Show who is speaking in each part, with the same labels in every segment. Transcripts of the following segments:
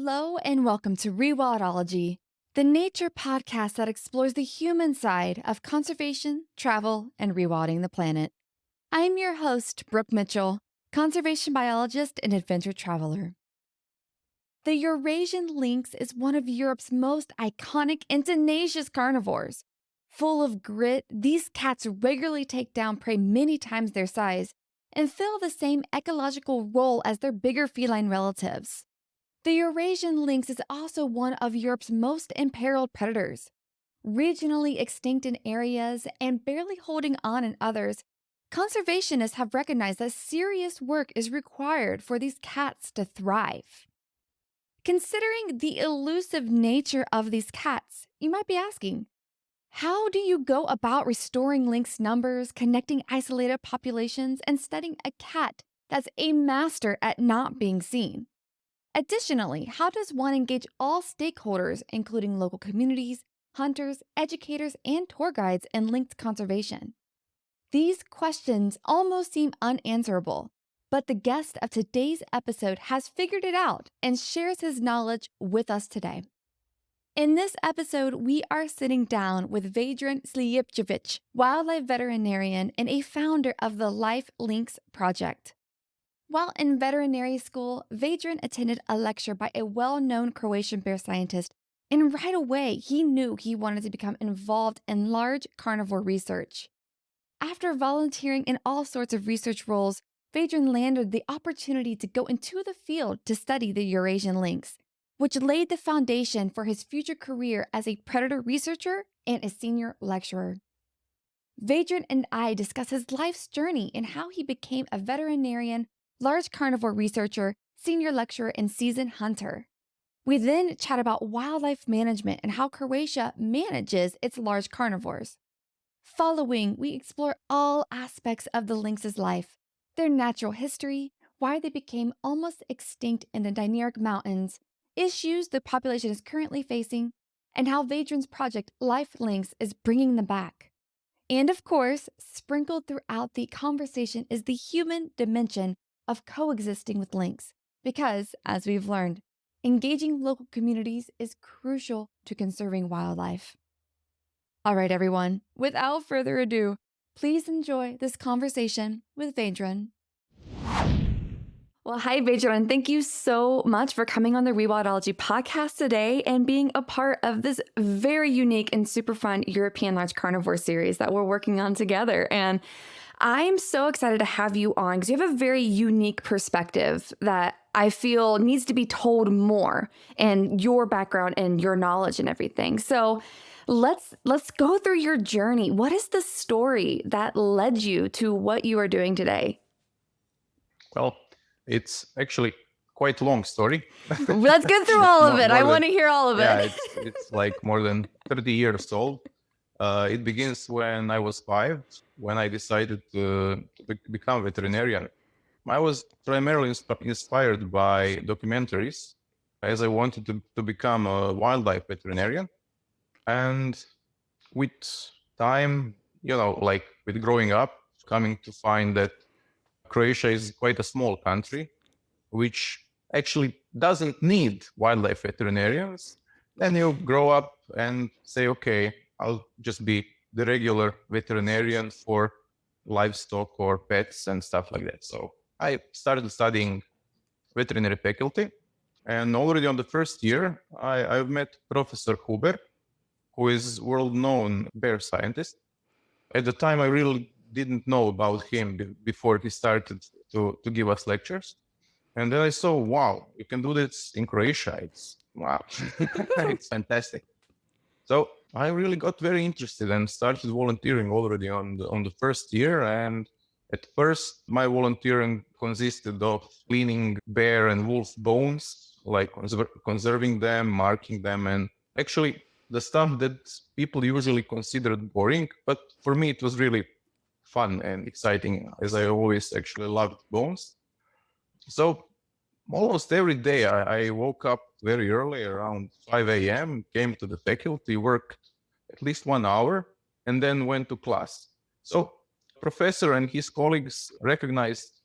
Speaker 1: Hello and welcome to Rewildology, the nature podcast that explores the human side of conservation, travel, and rewilding the planet. I'm your host, Brooke Mitchell, conservation biologist and adventure traveler. The Eurasian lynx is one of Europe's most iconic and tenacious carnivores. Full of grit, these cats regularly take down prey many times their size and fill the same ecological role as their bigger feline relatives. The Eurasian lynx is also one of Europe's most imperiled predators. Regionally extinct in areas and barely holding on in others, conservationists have recognized that serious work is required for these cats to thrive. Considering the elusive nature of these cats, you might be asking, how do you go about restoring lynx numbers, connecting isolated populations, and studying a cat that's a master at not being seen? Additionally, how does one engage all stakeholders, including local communities, hunters, educators, and tour guides in lynx conservation? These questions almost seem unanswerable, but the guest of today's episode has figured it out and shares his knowledge with us today. In this episode, we are sitting down with Vedran Slijepčević, wildlife veterinarian and a founder of the LIFE Lynx project. While in veterinary school, Vedran attended a lecture by a well-known Croatian bear scientist, and right away he knew he wanted to become involved in large carnivore research. After volunteering in all sorts of research roles, Vedran landed the opportunity to go into the field to study the Eurasian lynx, which laid the foundation for his future career as a predator researcher and a senior lecturer. Vedran and I discuss his life's journey and how he became a veterinarian, large carnivore researcher, senior lecturer, and seasoned hunter. We then chat about wildlife management and how Croatia manages its large carnivores. Following, we explore all aspects of the lynx's life, their natural history, why they became almost extinct in the Dinaric Mountains, issues the population is currently facing, and how Vedran's project LIFE Lynx is bringing them back. And of course, sprinkled throughout the conversation is the human dimension of coexisting with lynx, because, as we've learned, engaging local communities is crucial to conserving wildlife. All right, everyone, without further ado, please enjoy this conversation with Vedran. Well, hi, Vedran. Thank you so much for coming on the Rewildology podcast today and being a part of this very unique and super fun European large carnivore series that we're working on together. And I'm so excited to have you on because you have a very unique perspective that I feel needs to be told more, and your background and your knowledge and everything. So let's go through your journey. What is the story that led you to what you are doing today?
Speaker 2: Well, it's actually quite a long story.
Speaker 1: Let's get through all of it. I want to hear all of it.
Speaker 2: Yeah, it's like more than 30 years old. It begins when I was 5, when I decided to become a veterinarian. I was primarily inspired by documentaries, as I wanted to become a wildlife veterinarian. And with time, like with growing up, coming to find that Croatia is quite a small country, which actually doesn't need wildlife veterinarians. Then you grow up and say, okay, I'll just be the regular veterinarian for livestock or pets and stuff like that. So I started studying veterinary faculty, and already on the first year, I've met Professor Huber, who is world-known bear scientist. At the time, I really didn't know about him before he started to give us lectures. And then I saw, wow, you can do this in Croatia. It's wow, it's fantastic. So I really got very interested and started volunteering already on the first year. And at first, my volunteering consisted of cleaning bear and wolf bones, like conserving them, marking them, and actually the stuff that people usually considered boring. But for me, it was really fun and exciting, as I always actually loved bones. So almost every day I woke up very early, around 5 a.m., came to the faculty, worked at least 1 hour, and then went to class. So professor and his colleagues recognized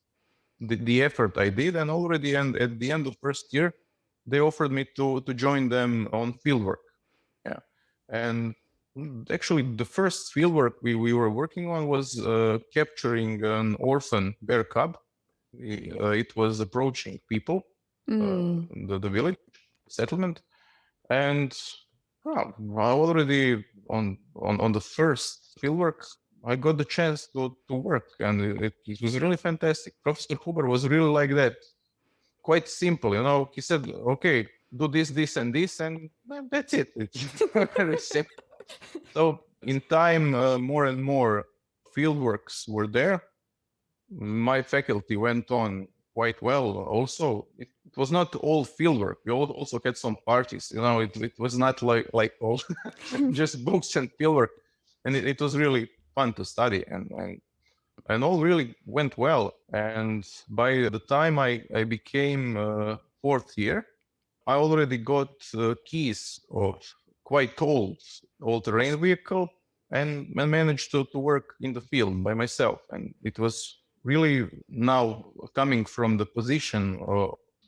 Speaker 2: the effort I did, and already at the end of first year, they offered me to join them on fieldwork. Yeah. And actually, the first fieldwork we were working on was capturing an orphan bear cub. It was approaching people, the village settlement, and well, already on the first fieldwork, I got the chance to work, and it was really fantastic. Professor Huber was really like that, quite simple, you know. He said, "Okay, do this, and this, and well, that's it." It's very simple. So in time, more and more fieldworks were there. My faculty went on quite well. Also, it was not all fieldwork. We also had some parties. You know, it was not like all just books and fieldwork, and it was really fun to study, and all really went well. And by the time I became fourth year, I already got keys of quite old all-terrain vehicle and managed to work in the field by myself. And it was really now coming from the position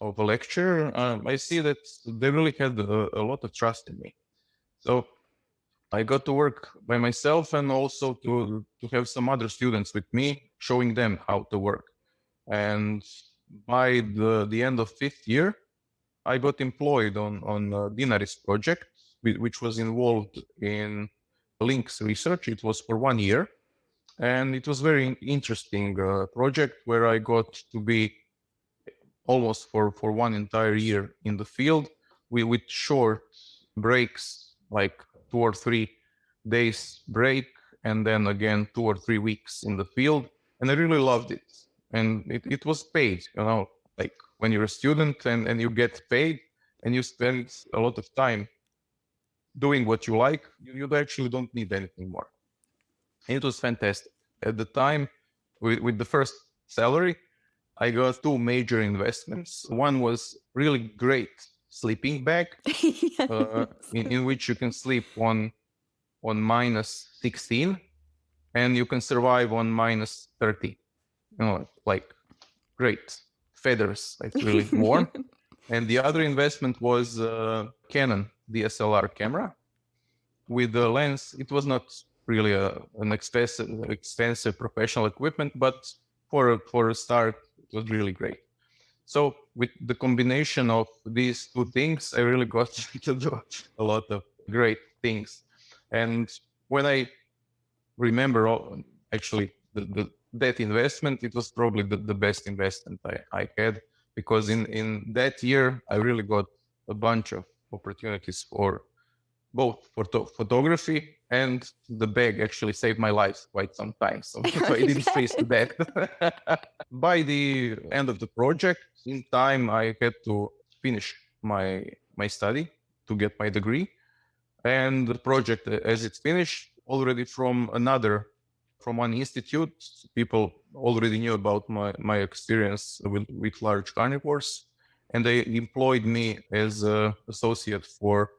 Speaker 2: of a lecturer, I see that they really had a lot of trust in me. So I got to work by myself and also to have some other students with me, showing them how to work. And by the end of fifth year, I got employed on Dinaric project, which was involved in lynx research. It was for 1 year, and it was very interesting project where I got to be almost for one entire year in the field with short breaks, like 2 or 3 days break, and then again 2 or 3 weeks in the field. And I really loved it. And it was paid, you know, like when you're a student and you get paid and you spend a lot of time doing what you like, you actually don't need anything more. And it was fantastic. At the time, with the first salary, I got 2 major investments. One was really great sleeping bag, in which you can sleep on minus 16 and you can survive on minus 30. You know, like great feathers. It's really warm. And the other investment was Canon DSLR camera with the lens. It was not really an expensive professional equipment, but for a start, it was really great. So with the combination of these 2 things, I really got to do a lot of great things. And when I remember actually that investment, it was probably the best investment I had, because in that year, I really got a bunch of opportunities for both photography, and the bag actually saved my life quite some time. So I didn't face to that. By the end of the project, in time, I had to finish my study to get my degree. And the project, as it's finished, already from one institute, people already knew about my experience with large carnivores, and they employed me as an associate for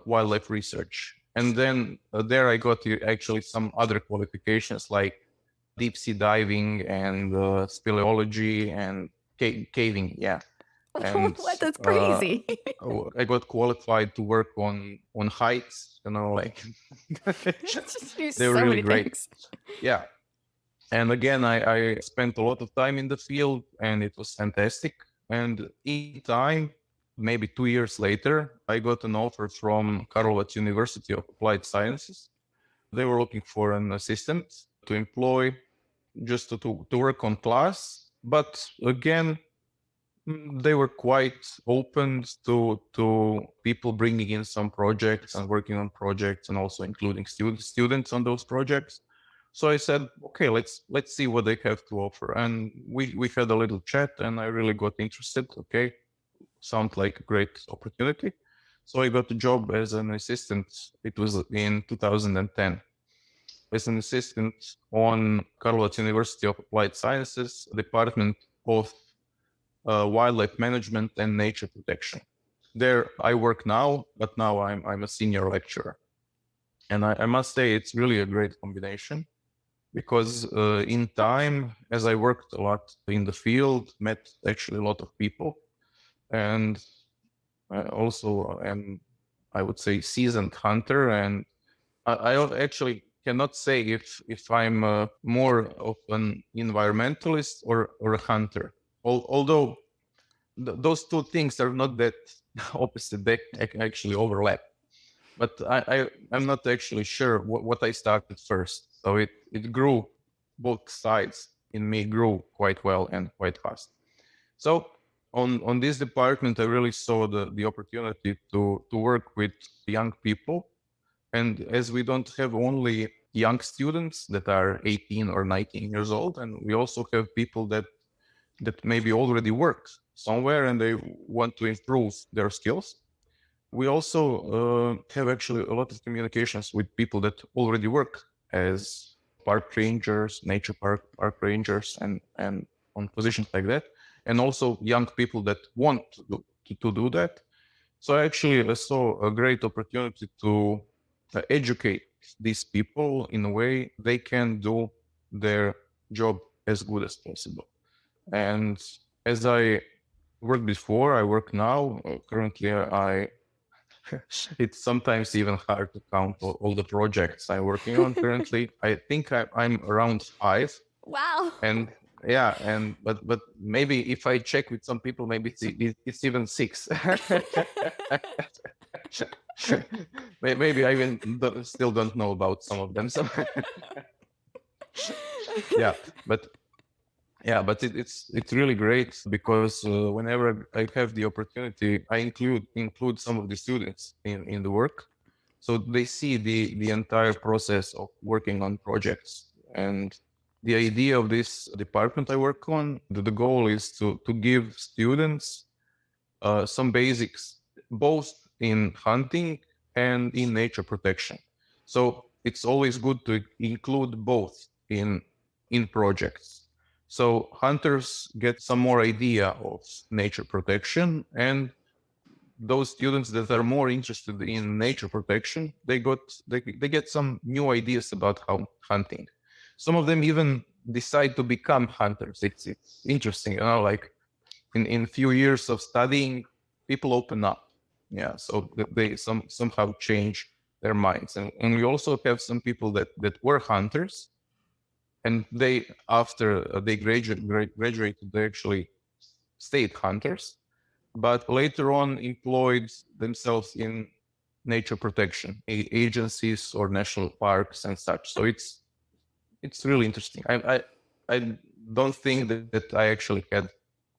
Speaker 2: wildlife research. And then there I got actually some other qualifications like deep sea diving and speleology and caving. Yeah. And
Speaker 1: What? That's crazy.
Speaker 2: I got qualified to work on heights, you know, like they were really great.
Speaker 1: Things.
Speaker 2: Yeah. And again, I spent a lot of time in the field, and it was fantastic. And in time, maybe 2 years later, I got an offer from Karlovac University of Applied Sciences. They were looking for an assistant to employ, just to work on class. But again, they were quite open to people bringing in some projects and working on projects, and also including students on those projects. So I said, okay, let's see what they have to offer. And we had a little chat, and I really got interested. Okay, sounds like a great opportunity. So I got a job as an assistant. It was in 2010. As an assistant on Karlovac University of Applied Sciences, Department of Wildlife Management and Nature Protection. There I work now, but now I'm a senior lecturer. And I must say it's really a great combination, because in time, as I worked a lot in the field, met actually a lot of people, and also am, I would say, seasoned hunter, and I actually cannot say if I'm more of an environmentalist or a hunter. Although those two things are not that opposite, they actually overlap. But I'm not actually sure what I started first. So it grew, both sides in me grew quite well and quite fast. So on this department, I really saw the opportunity to work with young people. And as we don't have only young students that are 18 or 19 years old, and we also have people that maybe already work somewhere and they want to improve their skills. We also have actually a lot of communications with people that already work as park rangers, nature park rangers, and on positions like that, and also young people that want to do that. So actually, I saw a great opportunity to educate these people in a way they can do their job as good as possible. And as I worked before, I work now. Currently, it's sometimes even hard to count all the projects I'm working on currently. I think I'm around 5.
Speaker 1: Wow.
Speaker 2: And but maybe if I check with some people, maybe it's even 6. Maybe I even still don't know about some of them. So yeah, but it's really great because whenever I have the opportunity, I include some of the students in the work, so they see the entire process of working on projects. And the idea of this department I work on, the goal is to give students some basics, both in hunting and in nature protection. So it's always good to include both in projects. So hunters get some more idea of nature protection, and those students that are more interested in nature protection, they get some new ideas about how hunting. Some of them even decide to become hunters. It's interesting, you know, like in few years of studying, people open up. Yeah, so they somehow change their minds. And we also have some people that were hunters, and they, after they graduated, they actually stayed hunters, but later on employed themselves in nature protection agencies or national parks and such. So it's really interesting. I don't think that I actually had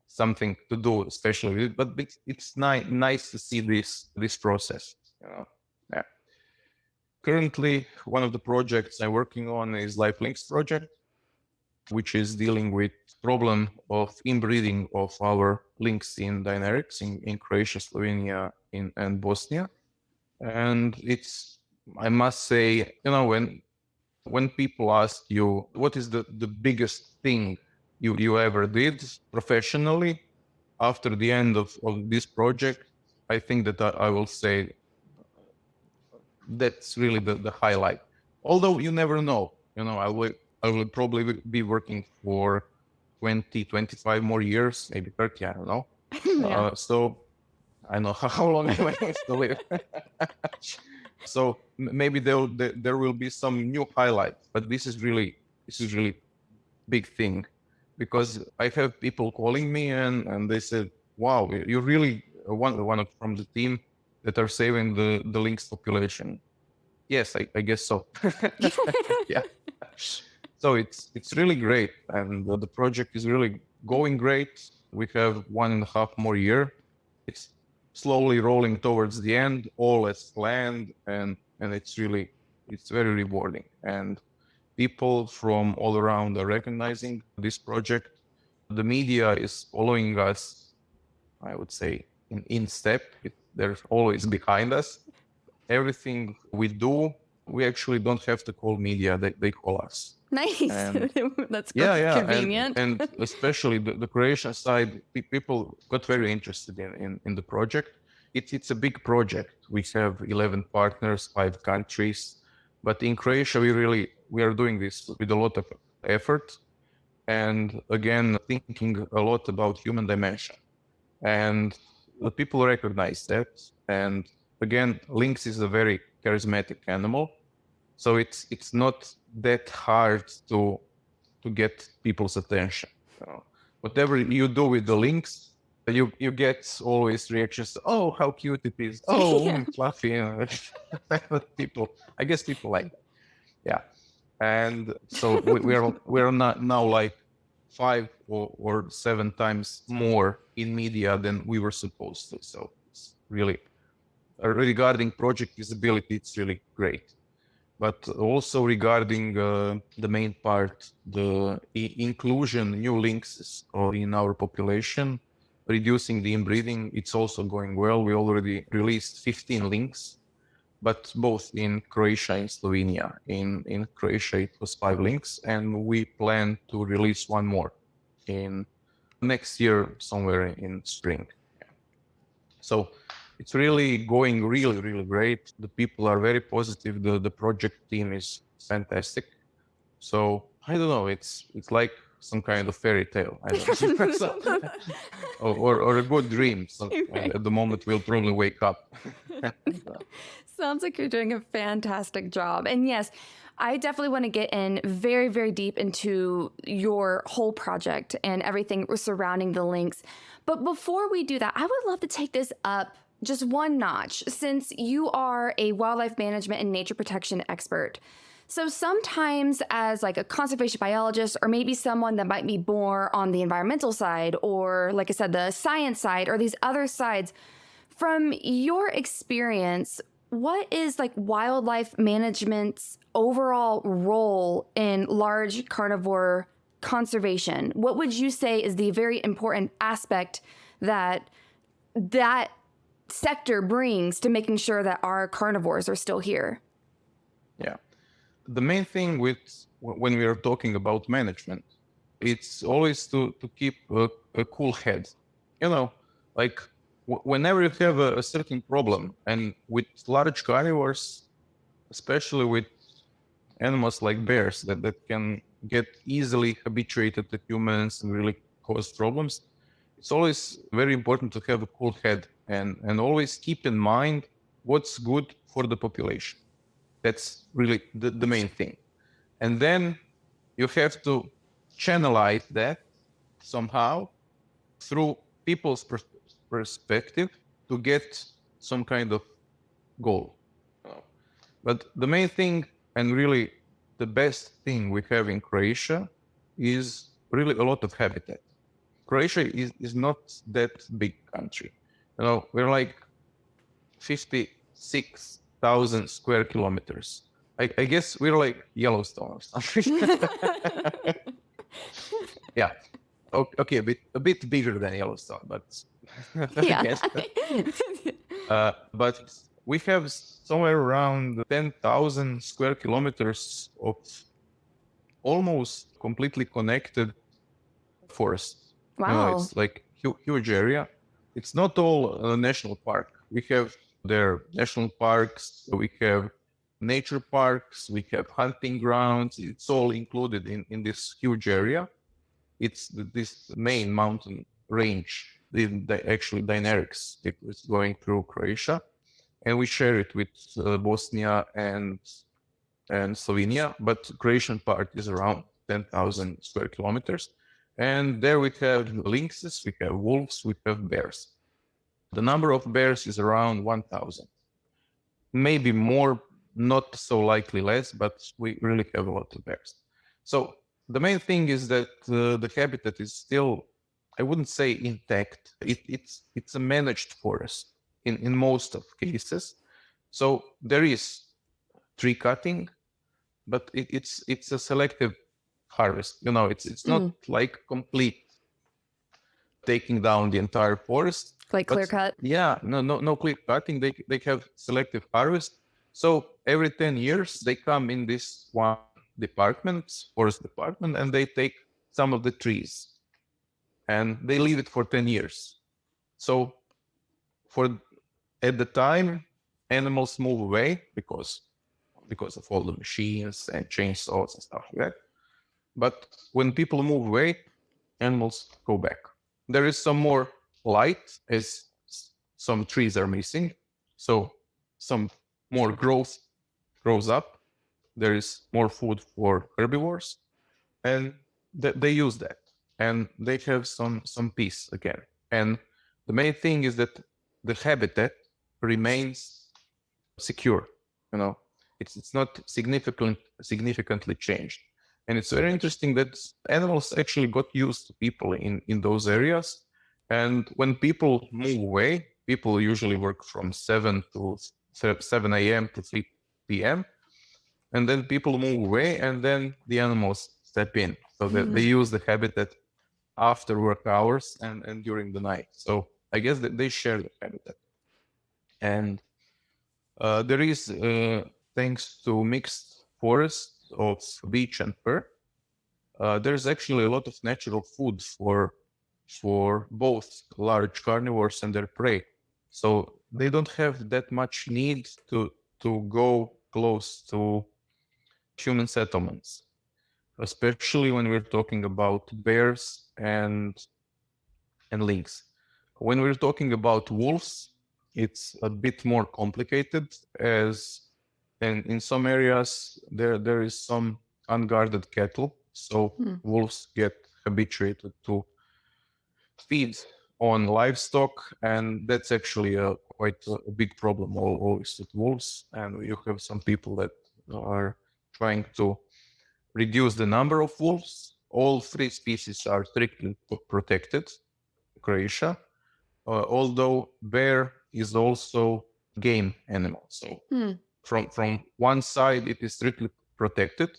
Speaker 2: something to do especially with it, but it's nice to see this process, you know. Yeah. Currently, one of the projects I'm working on is LIFE Lynx project, which is dealing with problem of inbreeding of our lynx in Dinarics in Croatia, Slovenia, and Bosnia. And it's, I must say, you know, when people ask you what is the biggest thing you ever did professionally after the end of this project, I think that I will say that's really the highlight. Although you never know, you know, I will probably be working for 20, 25 more years, maybe 30, I don't know.
Speaker 1: Yeah.
Speaker 2: So I know how long I might to live. So maybe there will be some new highlights, but this is really big thing, because I have people calling me and they said, "Wow, you're really one of from the team that are saving the lynx population." Yes, I guess so. Yeah. So it's really great, and the project is really going great. We have 1.5 more year. It's slowly rolling towards the end, all as planned, and it's very rewarding. And people from all around are recognizing this project. The media is following us, I would say, in step. They're always behind us. Everything we do, we actually don't have to call media, they call us.
Speaker 1: Nice.
Speaker 2: And
Speaker 1: That's
Speaker 2: yeah,
Speaker 1: convenient.
Speaker 2: and especially the Croatian side, people got very interested in the project. It's a big project. We have 11 partners, 5 countries, but in Croatia we are doing this with a lot of effort, and again thinking a lot about human dimension. And the people recognize that. And again, lynx is a very charismatic animal, so it's not that hard to get people's attention. Whatever you do with the lynx, you get always reactions. Oh, how cute it is! Oh, fluffy. People, I guess people like that. Yeah, and so we're not now like 5 or 7 times more in media than we were supposed to. So it's really regarding project usability, it's really great. But also regarding the main part, the inclusion new lynxes in our population, reducing the inbreeding, it's also going well. We already released 15 lynx, but both in Croatia and Slovenia. In Croatia, it was 5 lynx, and we plan to release one more in next year, somewhere in spring. So it's really going really, really great. The people are very positive. The project team is fantastic. So I don't know, it's like some kind of fairy tale. I don't know. or a good dream. So at the moment, we'll probably wake up.
Speaker 1: Sounds like you're doing a fantastic job. And yes, I definitely want to get in very, very deep into your whole project and everything surrounding the lynx. But before we do that, I would love to take this up just one notch, since you are a wildlife management and nature protection expert. So sometimes as like a conservation biologist, or maybe someone that might be more on the environmental side, or like I said, the science side, or these other sides, from your experience, what is like wildlife management's overall role in large carnivore conservation? What would you say is the very important aspect that sector brings to making sure that our carnivores are still here?
Speaker 2: Yeah. The main thing when we are talking about management, it's always to keep a cool head. Like whenever you have a certain problem, and with large carnivores, especially with animals like bears that can get easily habituated to humans and really cause problems, it's always very important to have a cool head and always keep in mind what's good for the population. That's really the main thing. And then you have to channelize that somehow through people's perspective to get some kind of goal. But the main thing, and really the best thing we have in Croatia, is really a lot of habitat. Croatia is not that big country. We're like 56,000 square kilometers. I guess we're like Yellowstone or something. Yeah. Okay, a bit bigger than Yellowstone, but
Speaker 1: Yeah.
Speaker 2: but we have somewhere around 10,000 square kilometers of almost completely connected forest.
Speaker 1: Wow.
Speaker 2: It's like huge area. It's not all a national park. We have there national parks, we have nature parks, we have hunting grounds. It's all included in this huge area. It's this main mountain range, actually Dinaric, it's going through Croatia, and we share it with Bosnia and Slovenia, but Croatian part is around 10,000 square kilometers. And there we have lynxes, we have wolves, we have bears. The number of bears is around 1,000. Maybe more, not so likely less, but we really have a lot of bears. So the main thing is that the habitat is still, I wouldn't say intact. It's a managed forest in most of cases. So there is tree cutting, but it's a selective harvest. It's not like complete taking down the entire forest.
Speaker 1: Like clear cut?
Speaker 2: Yeah, no clear cutting. They have selective harvest. So every 10 years they come in this one department, forest department, and they take some of the trees and they leave it for 10 years. So at the time, animals move away because of all the machines and chainsaws and stuff like that. But when people move away, animals go back. There is some more light, as some trees are missing, so some more growth grows up. There is more food for herbivores, and they use that, and they have some peace again. And the main thing is that the habitat remains secure. It's not significantly changed. And it's very interesting that animals actually got used to people in those areas. And when people move away, people usually work from 7 a.m. to 3 p.m. And then people move away, and then the animals step in. So that they use the habitat after work hours and during the night. So I guess that they share the habitat. And there is, thanks to mixed forests of beech and fir, there's actually a lot of natural food for both large carnivores and their prey. So they don't have that much need to go close to human settlements, especially when we're talking about bears and lynx. When we're talking about wolves, it's a bit more complicated, as in some areas there is some unguarded cattle, so wolves get habituated to feed on livestock, and that's actually quite a big problem always with wolves. And you have some people that are trying to reduce the number of wolves. All 3 species are strictly protected in Croatia, although bear is also game animal. So from one side it is strictly protected,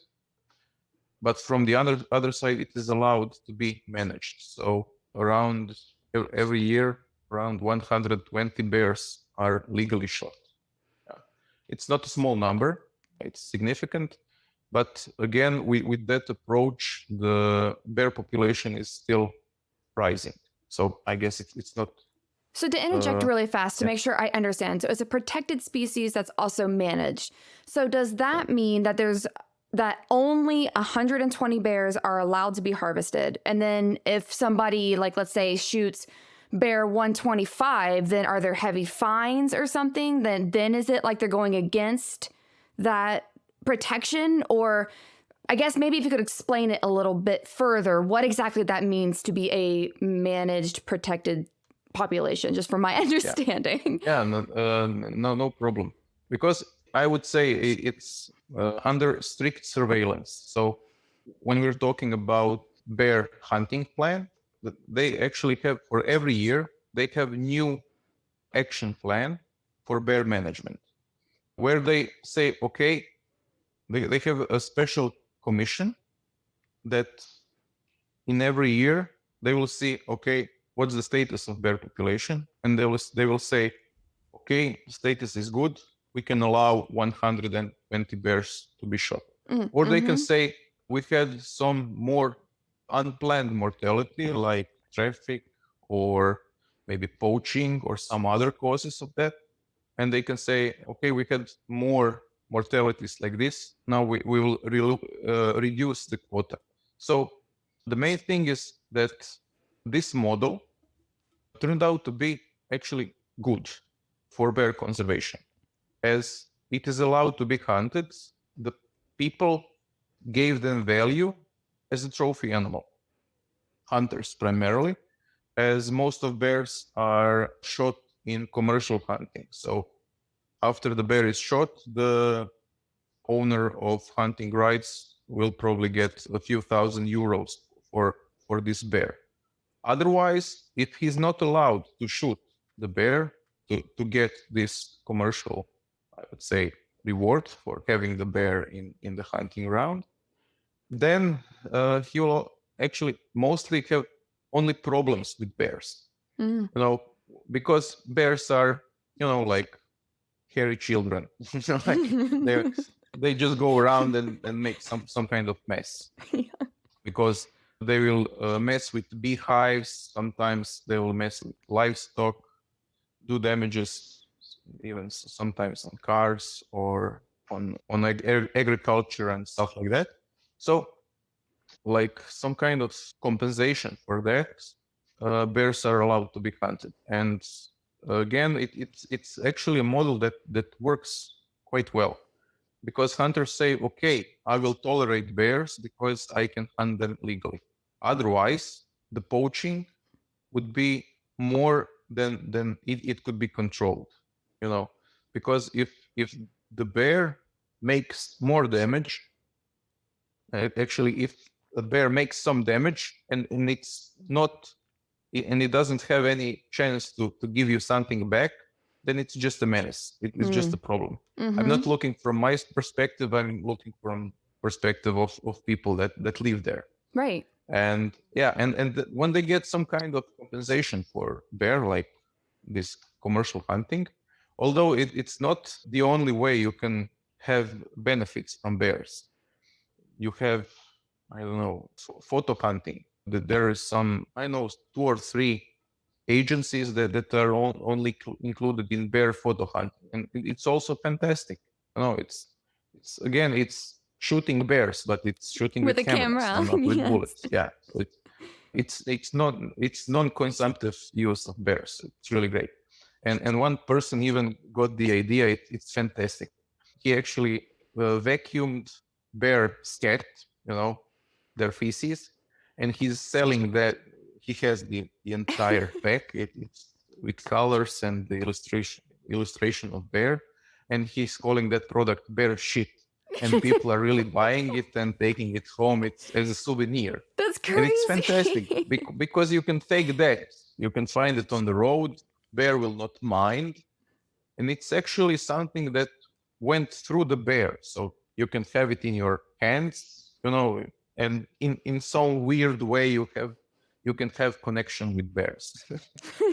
Speaker 2: but from the other side it is allowed to be managed. So around every year, around 120 bears are legally shot. It's not a small number, it's significant. But again, with that approach, the bear population is still rising. So I guess it's not.
Speaker 1: So to interject really fast to make sure I understand. So it's a protected species that's also managed. So does that mean that only 120 bears are allowed to be harvested? And then if somebody, like, let's say, shoots bear 125, then are there heavy fines or something? Then is it like they're going against that protection? Or I guess maybe if you could explain it a little bit further, what exactly that means to be a managed, protected population, just from my understanding.
Speaker 2: No problem. Because I would say it's under strict surveillance. So when we're talking about bear hunting plan, they actually have, for every year, they have new action plan for bear management, where they say, okay, they have a special commission that in every year they will see, okay, what's the status of bear population? And they will say, okay, status is good, we can allow 120 bears to be shot. Or they can say, we had some more unplanned mortality, like traffic or maybe poaching or some other causes of that. And they can say, okay, we had more mortalities like this, now we will reduce the quota. So the main thing is that this model turned out to be actually good for bear conservation, as it is allowed to be hunted. The people gave them value as a trophy animal, hunters primarily, as most of bears are shot in commercial hunting. So after the bear is shot, the owner of hunting rights will probably get a few €1,000 for this bear. Otherwise, if he's not allowed to shoot the bear to get this commercial, I would say, reward for having the bear in the hunting round, then he will actually mostly have only problems with bears. Because bears are, like hairy children. Like they just go around and make some kind of mess. Because they will mess with beehives, sometimes they will mess with livestock, do damages even sometimes on cars or on agriculture and stuff like that. So like some kind of compensation for that, bears are allowed to be hunted. And again, it's actually a model that works quite well, because hunters say, okay, I will tolerate bears because I can hunt them legally. Otherwise, the poaching would be more than it could be controlled, because if the bear makes more damage, actually, if a bear makes some damage and it's not, and it doesn't have any chance to give you something back, then it's just a menace. It's just a problem. I'm not looking from my perspective. I'm looking from perspective of people that live there.
Speaker 1: Right.
Speaker 2: And yeah, and when they get some kind of compensation for bear, like this commercial hunting, although it's not the only way you can have benefits from bears. You have, I don't know, photo hunting. That there is some, I know, 2 or 3 agencies that are only included in bear photo hunting, and it's also fantastic. It's again, it's shooting bears, but it's shooting
Speaker 1: With
Speaker 2: with
Speaker 1: a
Speaker 2: cameras,
Speaker 1: camera.
Speaker 2: not with
Speaker 1: Yes.
Speaker 2: bullets. Yeah, so it's non-consumptive use of bears. It's really great. And one person even got the idea. It's fantastic. He actually vacuumed bear scat, their feces, and he's selling that. He has the entire pack. It's with colors and the illustration of bear, and he's calling that product bear shit. And people are really buying it and taking it home. It's as a souvenir.
Speaker 1: That's crazy.
Speaker 2: And it's fantastic because you can take that. You can find it on the road. Bear will not mind. And it's actually something that went through the bear. So you can have it in your hands, and in some weird way you can have connection with bears.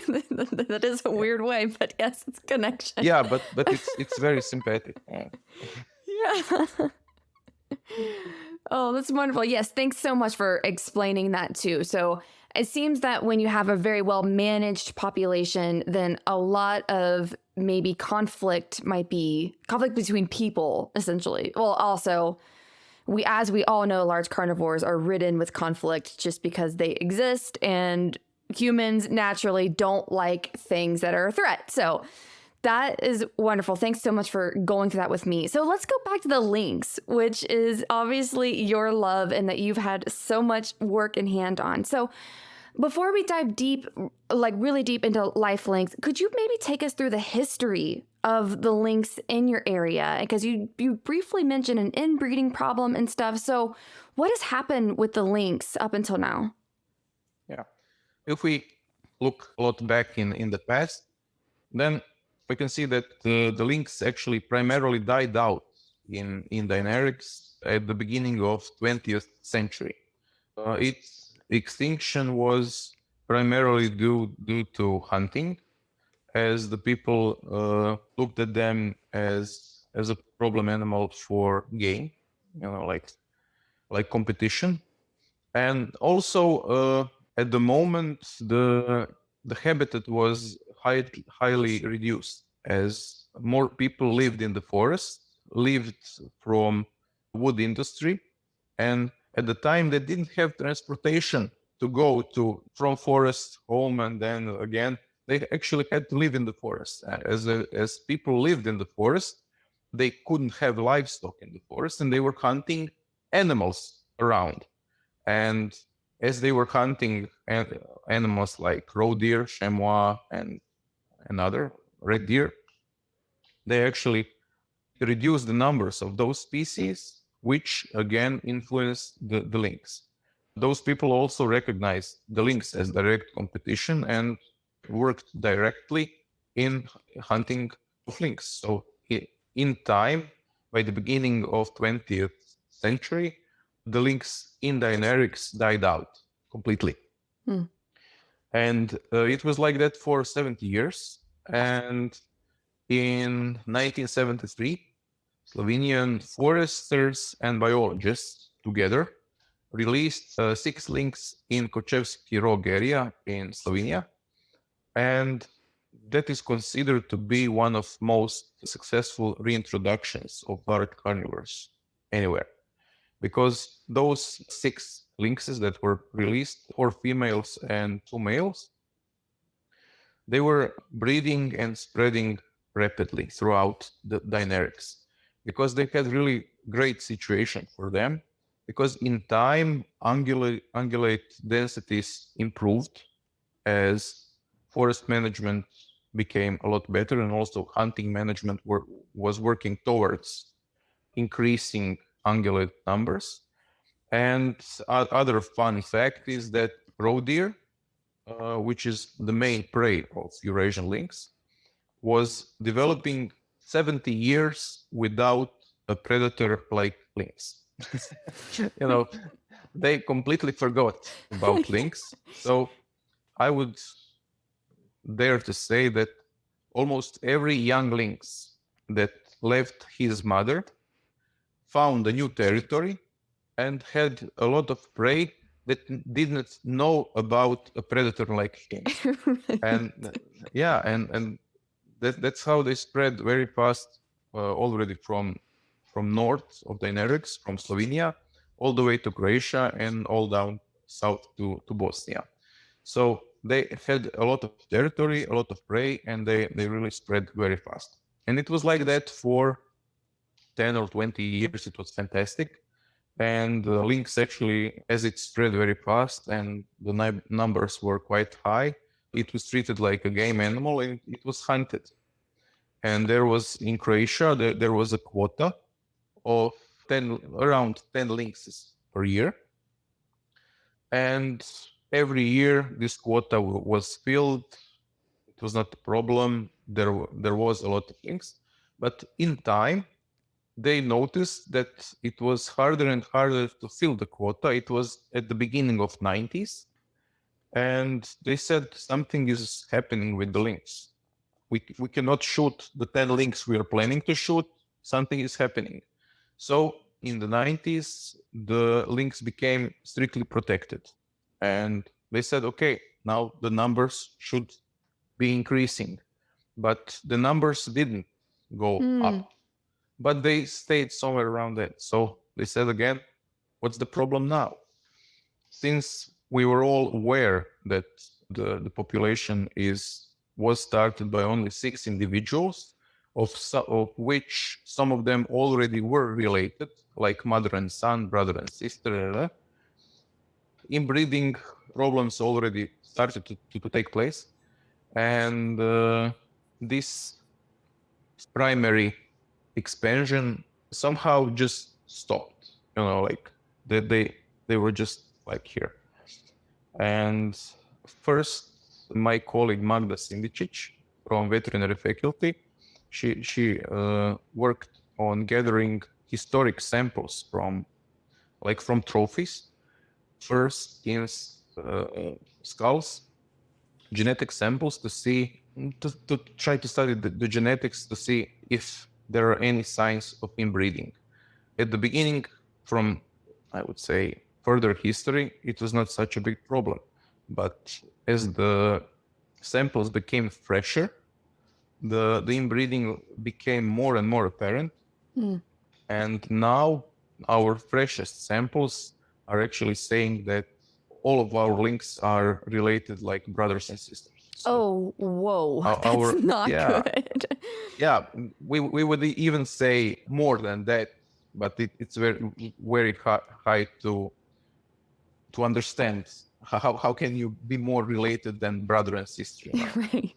Speaker 1: That is a weird way, but yes, it's connection.
Speaker 2: Yeah, but it's very sympathetic.
Speaker 1: Yeah. Oh, that's wonderful. Yes, thanks so much for explaining that too. So it seems that when you have a very well managed population, then a lot of maybe conflict between people, essentially. Well, also, as we all know, large carnivores are ridden with conflict just because they exist, and humans naturally don't like things that are a threat. So that is wonderful. Thanks so much for going through that with me. So let's go back to the lynx, which is obviously your love and that you've had so much work in hand on. So before we dive deep, like really deep into LIFE Lynx, could you maybe take us through the history of the lynx in your area? Because you briefly mentioned an inbreeding problem and stuff. So what has happened with the lynx up until now?
Speaker 2: Yeah. If we look a lot back in the past, then we can see that the lynx actually primarily died out in Dinarics at the beginning of 20th century. Its extinction was primarily due to hunting, as the people looked at them as a problem animal for game, like competition. And also at the moment the habitat was highly reduced, as more people lived in the forest, lived from wood industry, and at the time they didn't have transportation to go from forest home and then again. They actually had to live in the forest. As people lived in the forest, they couldn't have livestock in the forest, and they were hunting animals around. And as they were hunting animals like roe deer, chamois, and other red deer, they actually reduced the numbers of those species, which again influenced the lynx. Those people also recognized the lynx as direct competition and worked directly in hunting of lynx. So in time, by the beginning of 20th century, the lynx in Dinarics died out completely. And it was like that for 70 years. And in 1973, Slovenian foresters and biologists together released 6 lynx in Kočevski Rog area in Slovenia. And that is considered to be one of most successful reintroductions of large carnivores anywhere. Because those 6 lynxes that were released, 4 females and 2 males, they were breeding and spreading rapidly throughout the Dinarics because they had really great situation for them, because in time ungulate densities improved as forest management became a lot better, and also hunting management was working towards increasing ungulate numbers. And other fun fact is that roe deer, which is the main prey of Eurasian lynx, was developing 70 years without a predator like lynx. You know, they completely forgot about lynx. So I would dare to say that almost every young lynx that left his mother found a new territory and had a lot of prey that didn't know about a predator like him. And yeah, and that's how they spread very fast, already from north of the Dinarics, from Slovenia, all the way to Croatia and all down south to Bosnia. So they had a lot of territory, a lot of prey, and they really spread very fast. And it was like that for 10 or 20 years. It was fantastic. And the lynx actually, as it spread very fast and the numbers were quite high, it was treated like a game animal and it was hunted. And there was, in Croatia, there was a quota of around 10 lynxes per year. And every year this quota was filled. It was not a problem. There was a lot of lynx. But in time, they noticed that it was harder and harder to fill the quota. It was at the beginning of 90s. And they said something is happening with the lynx. We cannot shoot the 10 lynx we are planning to shoot. Something is happening. So in the 90s, the lynx became strictly protected. And they said, okay, now the numbers should be increasing. But the numbers didn't go up, but they stayed somewhere around that. So they said again, what's the problem now? Since we were all aware that the population was started by only 6 individuals, of which some of them already were related, like mother and son, brother and sister, inbreeding problems already started to take place. And this primary expansion somehow just stopped, like they were just like here. And first, my colleague Magda Sindicic from veterinary faculty, she worked on gathering historic samples from trophies, first skins, skulls, genetic samples to try to study the genetics to see if there are any signs of inbreeding. At the beginning, from, I would say, further history, it was not such a big problem. But as the samples became fresher, the inbreeding became more and more apparent. And now our freshest samples are actually saying that all of our lynx are related like brothers and sisters.
Speaker 1: So whoa, that's not good.
Speaker 2: Yeah, we would even say more than that, but it's very high to understand how can you be more related than brother and sister,
Speaker 1: Right?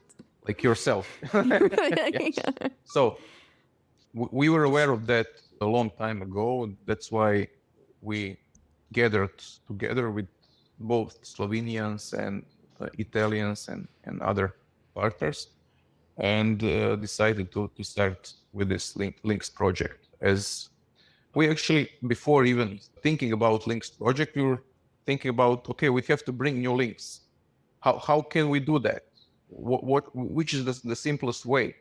Speaker 2: like yourself. So we were aware of that a long time ago. That's why we gathered together with both Slovenians and Italians and other partners, and decided to start with this Lynx project. As we actually, before even thinking about Lynx project, we were thinking about, okay, we have to bring new lynx. How can we do that? Which is the simplest way?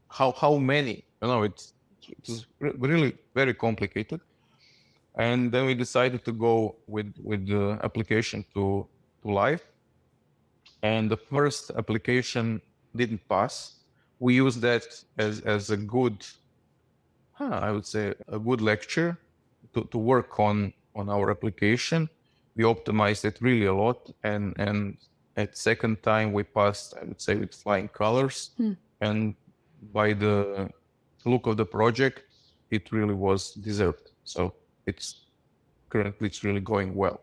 Speaker 2: How many? It was really very complicated. And then we decided to go with the application to LIFE. And the first application didn't pass. We used that as a good, I would say, a good lecture to work on our application. We optimized it really a lot, and At second time, we passed, I would say, with flying colors. And by the look of the project, it really was deserved. So currently it's really going well.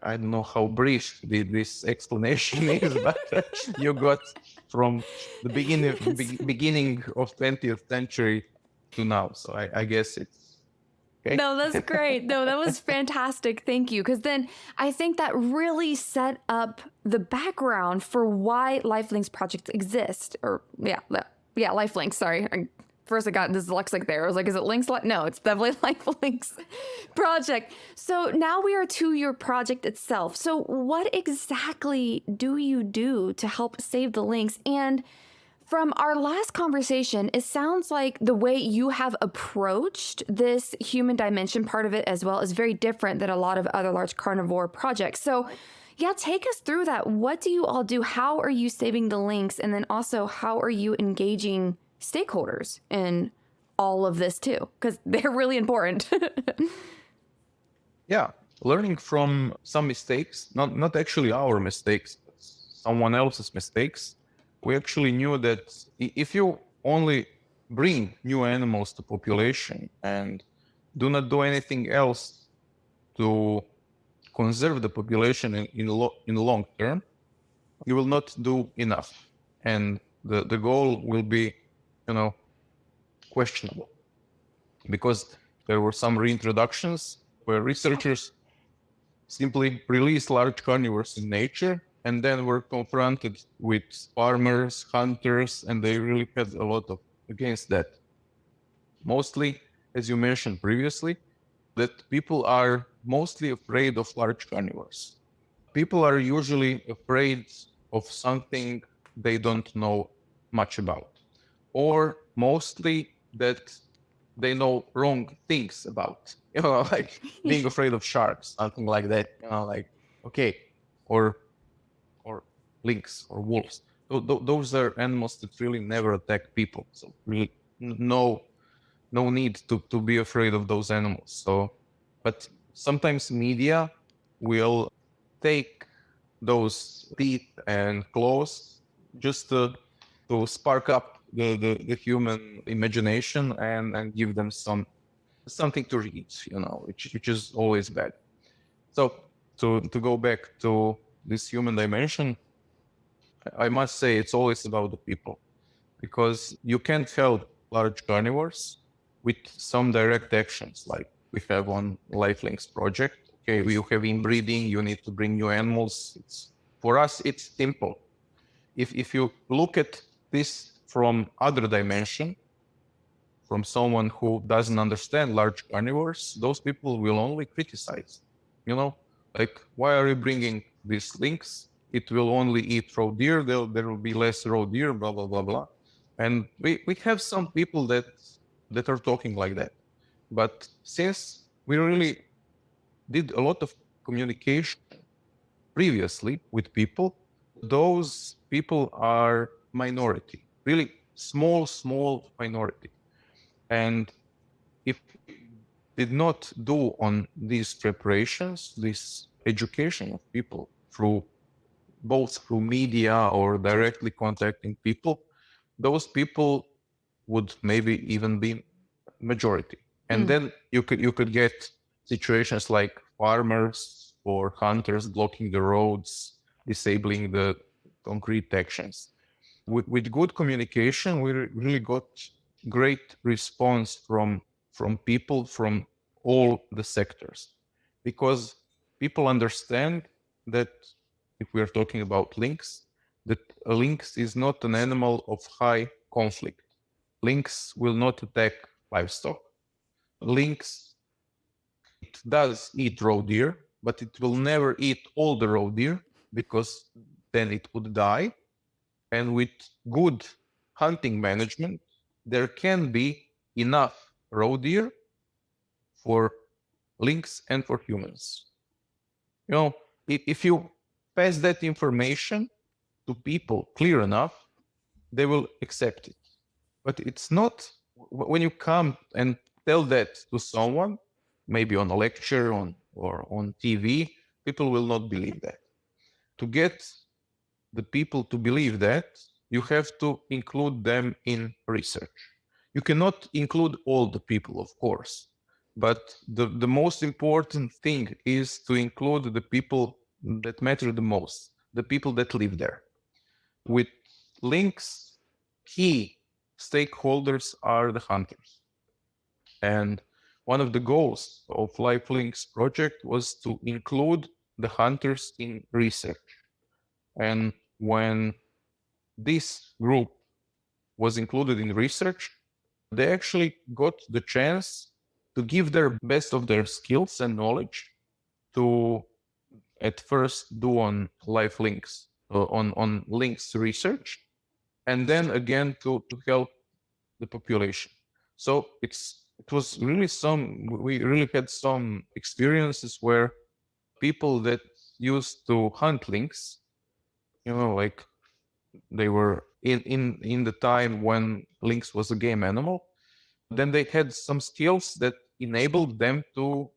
Speaker 2: I don't know how brief this explanation is, but you got from the beginning of 20th century to now. So I guess it's okay.
Speaker 1: No, that's great. No, that was fantastic. Thank you. Because then I think that really set up the background for why LIFE Lynx projects exist. Or LIFE Lynx. Sorry. First I got dyslexic there. I was like, is it Lynx? No, it's definitely LIFE Lynx project. So now we are to your project itself. So what exactly do you do to help save the lynx? And from our last conversation, it sounds like the way you have approached this human dimension part of it as well is very different than a lot of other large carnivore projects. So yeah, take us through that. What do you all do? How are you saving the lynx? And then also, how are you engaging stakeholders in all of this too? Because they're really important.
Speaker 2: Yeah, learning from some mistakes, not actually our mistakes, but someone else's mistakes. We actually knew that if you only bring new animals to population and do not do anything else to conserve the population in the long term, you will not do enough. And the goal will be, questionable. Because there were some reintroductions where researchers simply released large carnivores in nature and then were confronted with farmers, hunters, and they really had a lot of against that. Mostly, as you mentioned previously, that people are mostly afraid of large carnivores. People are usually afraid of something they don't know much about, or mostly that they know wrong things about, like being afraid of sharks, something like that, okay, or lynx or wolves. Those are animals that really never attack people. So really no need to be afraid of those animals. So, but sometimes media will take those teeth and claws just to spark up the human imagination and give them something to read, which is always bad. So to go back to this human dimension, I must say it's always about the people, because you can't help large carnivores with some direct actions like we have on LIFE Lynx project. Okay, you have inbreeding, you need to bring new animals. For us, it's simple. If you look at this from other dimension, from someone who doesn't understand large carnivores, those people will only criticize. Like, why are you bringing these lynx? It will only eat raw deer. There will be less raw deer, blah, blah, blah, blah. And we have some people that are talking like that. But since we really did a lot of communication previously with people, those people are minority, really small minority. And if we did not do on these preparations, this education of people both through media or directly contacting people, those people would maybe even be majority. And then you could get situations like farmers or hunters blocking the roads, disabling the concrete actions. With good communication, we really got great response from people from all the sectors, because people understand that if we are talking about lynx, that a lynx is not an animal of high conflict. Lynx will not attack livestock. Lynx, it does eat raw deer, but it will never eat all the raw deer because then it would die. And with good hunting management, there can be enough raw deer for lynx and for humans. If you pass that information to people clear enough, they will accept it. But it's not when you come and tell that to someone, maybe on a lecture or on TV, people will not believe that. To get the people to believe that, you have to include them in research. You cannot include all the people, of course, but the most important thing is to include the people that matter the most, the people that live there. With lynx, key stakeholders are the hunters. And one of the goals of LIFE Lynx project was to include the hunters in research. And when this group was included in research, they actually got the chance to give their best of their skills and knowledge to at first do on LIFE Lynx, on Lynx research, and then again to help the population. So it was really we really had some experiences where people that used to hunt lynx, like they were in the time when lynx was a game animal, then they had some skills that enabled them to,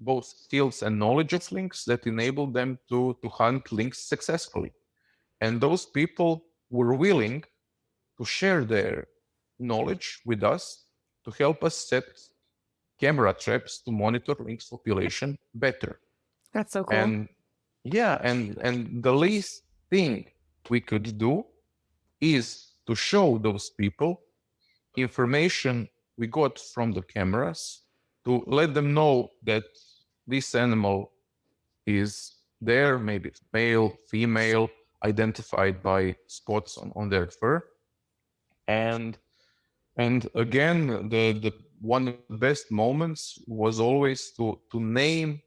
Speaker 2: both skills and knowledge of lynx that enabled them to hunt lynx successfully. And those people were willing to share their knowledge with us to help us set camera traps to monitor lynx population better.
Speaker 1: That's so cool.
Speaker 2: And yeah, and the least thing we could do is to show those people information we got from the cameras, to let them know that this animal is there, maybe it's male, female, identified by spots on their fur. And again, the one of the best moments was always to name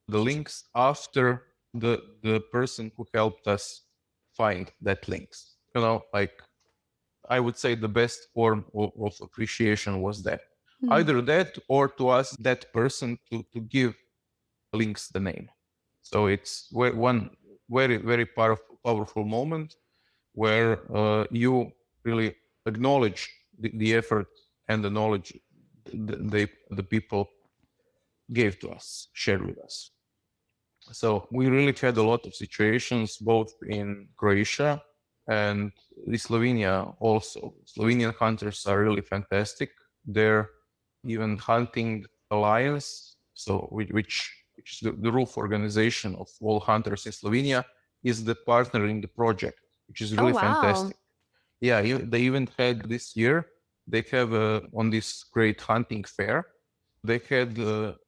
Speaker 2: the lynx after the person who helped us find that lynx. Like I would say the best form of appreciation was that. Mm-hmm. Either that or to ask that person to give lynx the name. So it's one very, very powerful moment where you really acknowledge the effort and the knowledge the people gave to us, shared with us. So we really had a lot of situations, both in Croatia and Slovenia also. Slovenian hunters are really fantastic. They're even hunting alliance, so which is the roof organization of all hunters in Slovenia, is the partner in the project, which is really fantastic. Yeah, they even had this year, they have on this great hunting fair, they had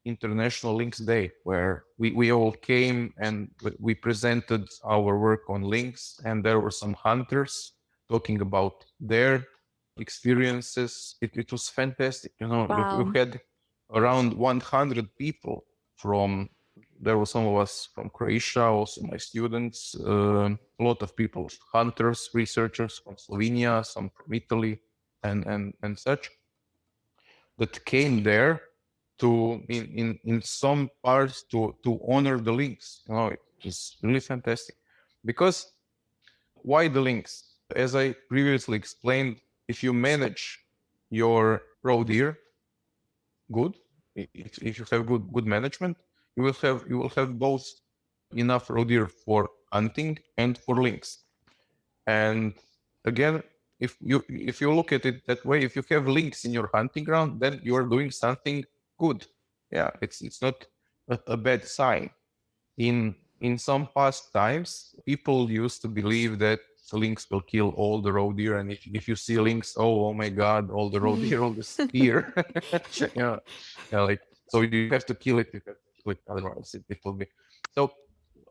Speaker 2: International Lynx Day, where we all came and we presented our work on lynx, and there were some hunters talking about their experiences. It was fantastic. Wow. We had around 100 people there were some of us from Croatia, also my students, a lot of people, hunters, researchers from Slovenia, some from Italy, and such, that came there to in some parts to honor the lynx. It's really fantastic. Because why the lynx? As I previously explained, if you manage your roe deer good, if you have good management, you will have both enough roe deer for hunting and for lynx. And again, if you look at it that way, if you have lynx in your hunting ground, then you are doing something good. Yeah, it's not a bad sign. In some past times, people used to believe that lynx will kill all the roe deer, and if you see lynx, oh my God, all the roe deer, all the deer. Like, so you have to kill it. You have to kill it, otherwise it will be. So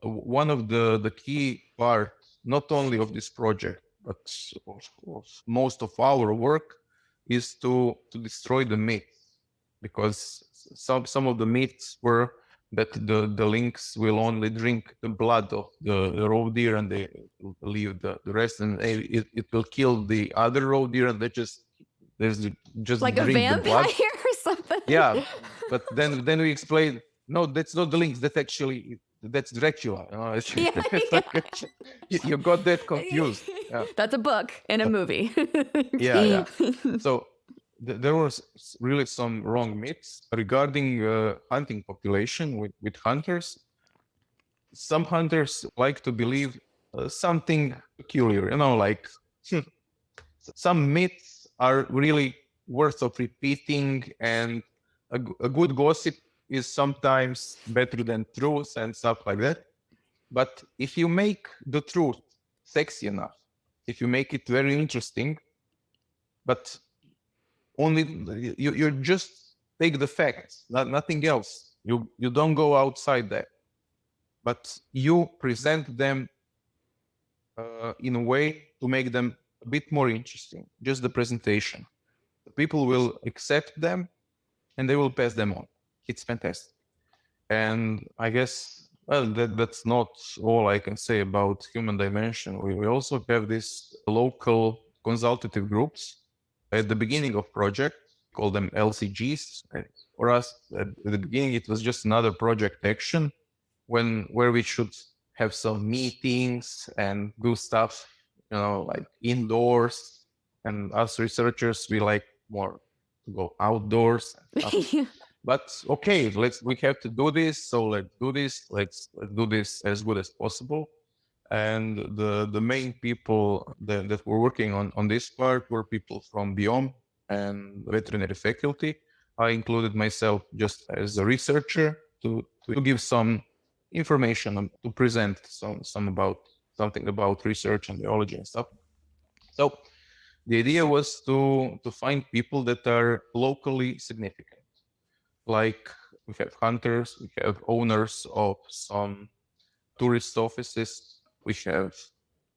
Speaker 2: one of the key part, not only of this project, but of most of our work, is to destroy the myth, because some of the myths were that the lynx will only drink the blood of the roe deer and they leave the rest, and it will kill the other roe deer, and there's just
Speaker 1: like
Speaker 2: drink
Speaker 1: a vampire
Speaker 2: the blood.
Speaker 1: Or something.
Speaker 2: Yeah, but then we explained, no, that's not the lynx. That's Dracula. You got that confused. Yeah.
Speaker 1: That's a book and a movie.
Speaker 2: Yeah. So there was really some wrong myths regarding hunting population with hunters. Some hunters like to believe something peculiar, like some myths are really worth of repeating, and a good gossip is sometimes better than truth and stuff like that. But if you make the truth sexy enough, if you make it very interesting, but only you just take the facts, nothing else. You don't go outside that, but you present them in a way to make them a bit more interesting. Just the presentation, the people will accept them and they will pass them on. It's fantastic. And I guess, well, that's not all I can say about human dimension. We also have these local consultative groups at the beginning of project, call them LCGs. For us, at the beginning, it was just another project action where we should have some meetings and do stuff, like indoors. And us researchers, we like more to go outdoors and stuff. But okay, we have to do this, so let's do this. Let's do this as good as possible. And the main people that were working on this part were people from BIOM and veterinary faculty. I included myself just as a researcher to give some information, to present something about research and biology and stuff. So the idea was to find people that are locally significant. Like we have hunters, we have owners of some tourist offices, we have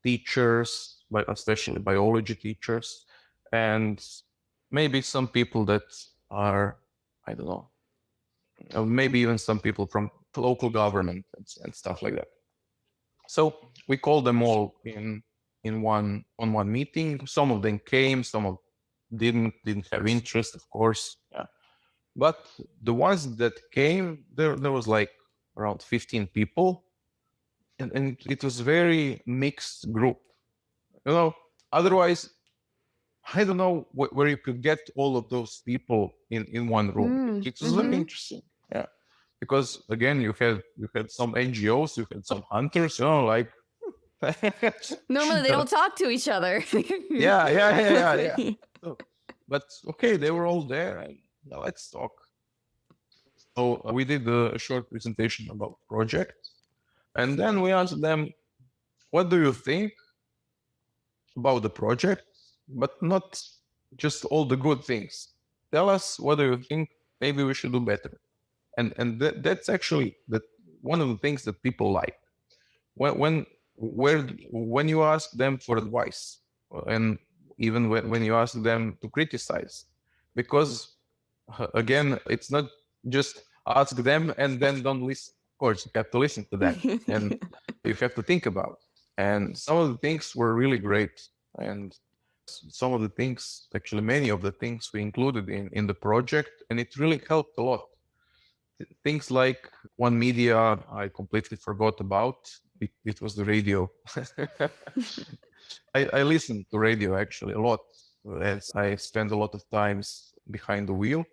Speaker 2: teachers, especially biology teachers, and maybe some people that are, I don't know, maybe even some people from local government and stuff like that. So we called them all in one meeting. Some of them came, some of didn't have interest, of course. Yeah. But the ones that came, there was like around 15 people, and it was very mixed group. Otherwise, I don't know where you could get all of those people in one room. It was very interesting. Yeah. Because again, you had some NGOs, you had some hunters, like
Speaker 3: normally they don't talk to each other.
Speaker 2: yeah. So, but okay, they were all there, and now let's talk. So we did a short presentation about project, and then we asked them, what do you think about the project, but not just all the good things. Tell us, what do you think maybe we should do better? And that's actually one of the things that people like. When you ask them for advice, and even when you ask them to criticize, because again, it's not just ask them and then don't listen. Of course, you have to listen to them and you have to think about. And some of the things were really great, and some of the things, actually many of the things, we included in the project, and it really helped a lot. Things like one media I completely forgot about. It was the radio. I listened to radio actually a lot, as I spend a lot of times behind the wheel.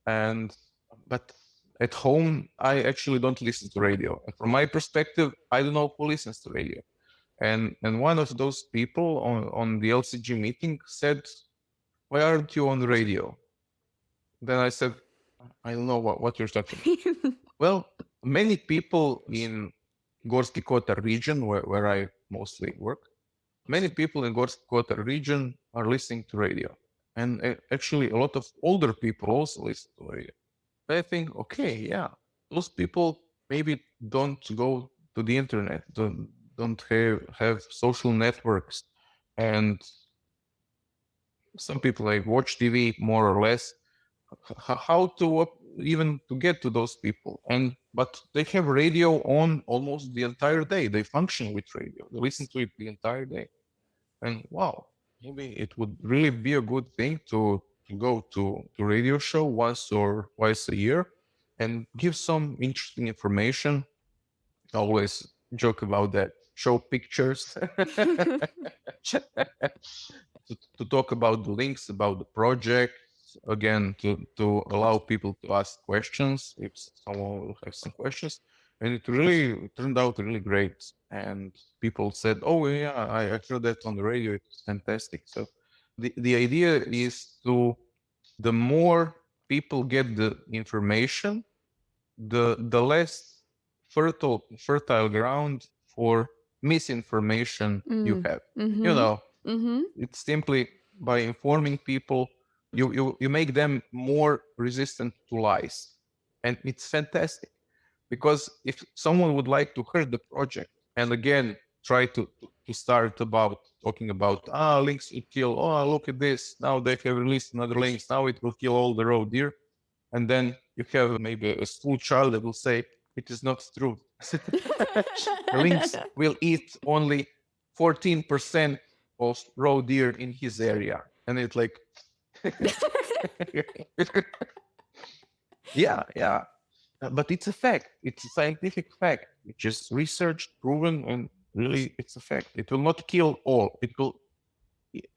Speaker 2: But at home, I actually don't listen to radio. And from my perspective, I don't know who listens to radio. And one of those people on the LCG meeting said, "Why aren't you on the radio?" Then I said, "I don't know what you're talking about." Well, many people in Gorski Kotar region, where I mostly work, many people in Gorski Kotar region are listening to radio. And actually, a lot of older people also listen to radio. I think, okay, yeah, those people maybe don't go to the internet, don't have social networks, and some people like watch TV more or less. How to even to get to those people? But they have radio on almost the entire day. They function with radio. They listen to it the entire day. And wow, maybe it would really be a good thing to go to radio show once or twice a year and give some interesting information. I always joke about that. Show pictures to talk about the links, about the project. Again, to allow people to ask questions if someone will have some questions. And it really turned out really great. And people said, "Oh yeah, I heard that on the radio. It's fantastic." So the idea is the more people get the information, the less fertile ground for misinformation you have. It's simply by informing people, you make them more resistant to lies. And it's fantastic, because if someone would like to hurt the project and again try to start about talking about lynx will kill, look at this, now they have released another lynx, now it will kill all the roe deer, and then you have maybe a school child that will say it is not true. The lynx will eat only 14% of roe deer in his area, and it's like yeah. But it's a fact. It's a scientific fact, which is researched, proven, and really it's a fact. It will not kill all. It will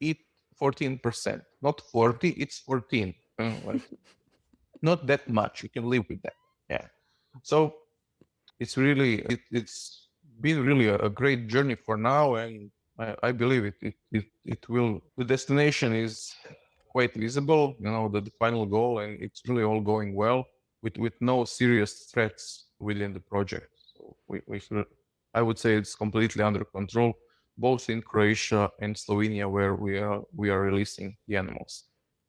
Speaker 2: eat 14%. Not 40, it's 14. Not that much. You can live with that. Yeah. So it's really, it's been really a great journey for now. And I believe it will, the destination is quite visible, the final goal, and it's really all going well with no serious threats within the project. So we should, I would say it's completely under control, both in Croatia and Slovenia, where we are releasing the animals.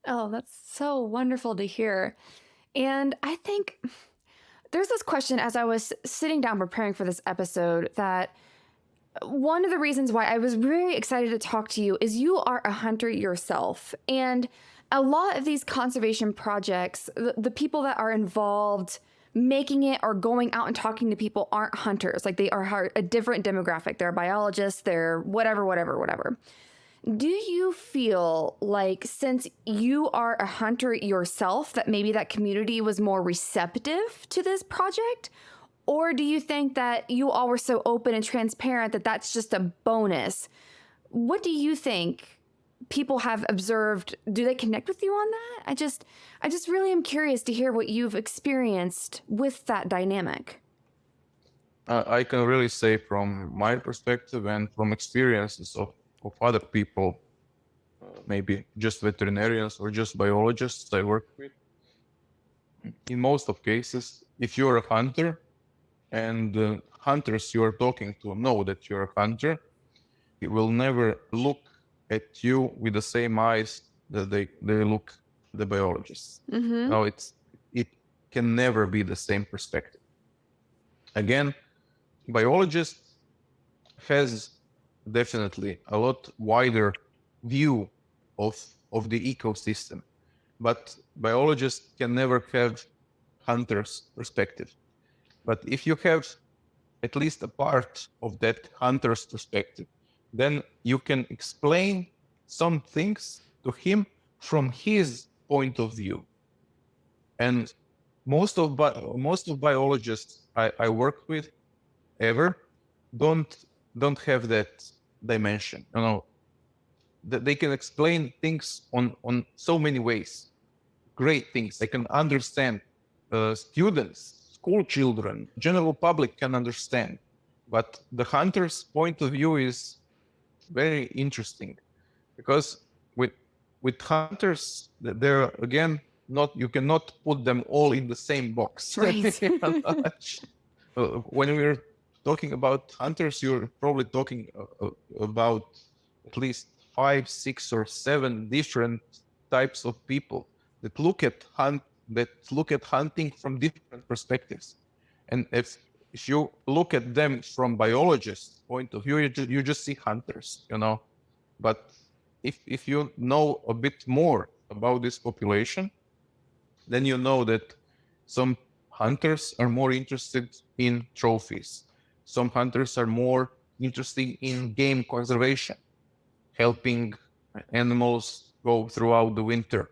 Speaker 3: Oh, that's so wonderful to hear. And I think there's this question as I was sitting down preparing for this episode, that one of the reasons why I was really excited to talk to you is you are a hunter yourself. And a lot of these conservation projects, the people that are involved making it or going out and talking to people aren't hunters. Like, they are a different demographic. They're biologists, they're whatever. Do you feel like, since you are a hunter yourself, that maybe that community was more receptive to this project? Or do you think that you all were so open and transparent that that's just a bonus? What do you think people have observed? Do they connect with you on that? I just really am curious to hear what you've experienced with that dynamic.
Speaker 2: I can really say from my perspective and from experiences of other people, maybe just veterinarians or just biologists I work with. In most of cases, if you're a hunter and the hunters you're talking to know that you're a hunter, it will never look at you with the same eyes that they look the biologists. No, it can never be the same perspective. Again, biologist has definitely a lot wider view of the ecosystem, but biologists can never have hunter's perspective. But if you have at least a part of that hunter's perspective, then you can explain some things to him from his point of view. And most of biologists I work with ever don't have that dimension. That they can explain things on so many ways. Great things. They can understand. Students, school children, general public can understand. But the hunter's point of view is very interesting, because with hunters, they're again not, you cannot put them all in the same box.
Speaker 3: Right.
Speaker 2: When we're talking about hunters, you're probably talking about at least 5, 6, or 7 different types of people that look at hunting from different perspectives. And if you look at them from biologists' point of view, you just see hunters, But if you know a bit more about this population, then you know that some hunters are more interested in trophies. Some hunters are more interested in game conservation, helping animals go throughout the winter,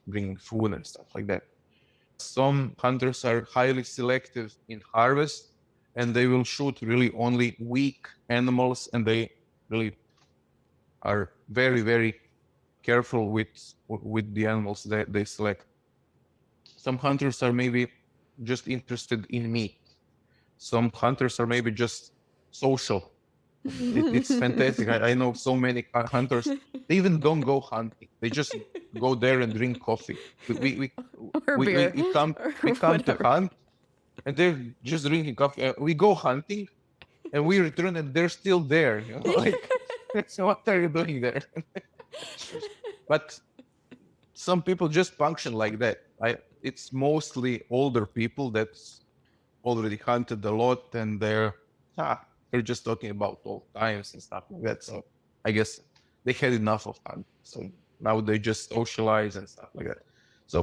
Speaker 2: bringing food and stuff like that. Some hunters are highly selective in harvest, and they will shoot really only weak animals, and they really are very, very careful with the animals that they select. Some hunters are maybe just interested in meat. some hunters are maybe just social. It's fantastic. I know so many hunters. They even don't go hunting. They just go there and drink coffee.
Speaker 3: Or beer.
Speaker 2: We come to hunt, and they're just drinking coffee. We go hunting, and we return, and they're still there. You know, like, so what are you doing there? But some people just function like that. It's mostly older people that's already hunted a lot, and they're just talking about old times and stuff like that. So I guess they had enough of hunting. So now they just socialize and stuff like that. So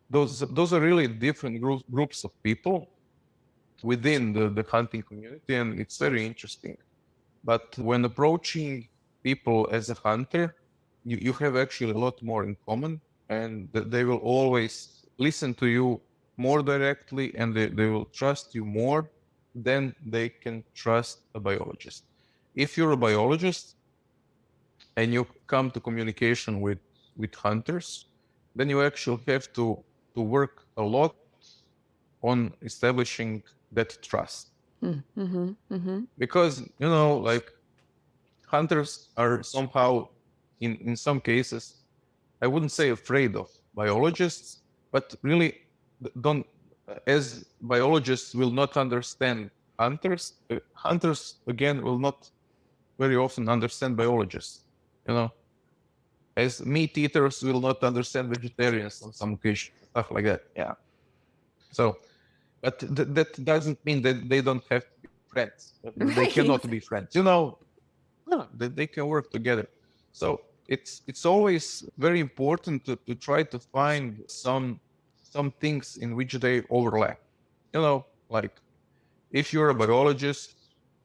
Speaker 2: those are really different groups of people within the hunting community, and it's very interesting. But when approaching people as a hunter, you have actually a lot more in common, and they will always listen to you more directly, and they will trust you more than they can trust a biologist. If you're a biologist and you come to communication with hunters, then you actually have to work a lot on establishing that trust. Because, you know, like, hunters are somehow, in some cases, I wouldn't say afraid of biologists, but really don't, as biologists will not understand hunters, hunters again will not very often understand biologists, you know, as meat eaters will not understand vegetarians on some occasions, stuff like that. Yeah. So, but that doesn't mean that they don't have to be friends. They
Speaker 3: Right.
Speaker 2: cannot be friends, you know. No, they can work together. So it's always very important to try to find some things in which they overlap. You know, like, if you're a biologist,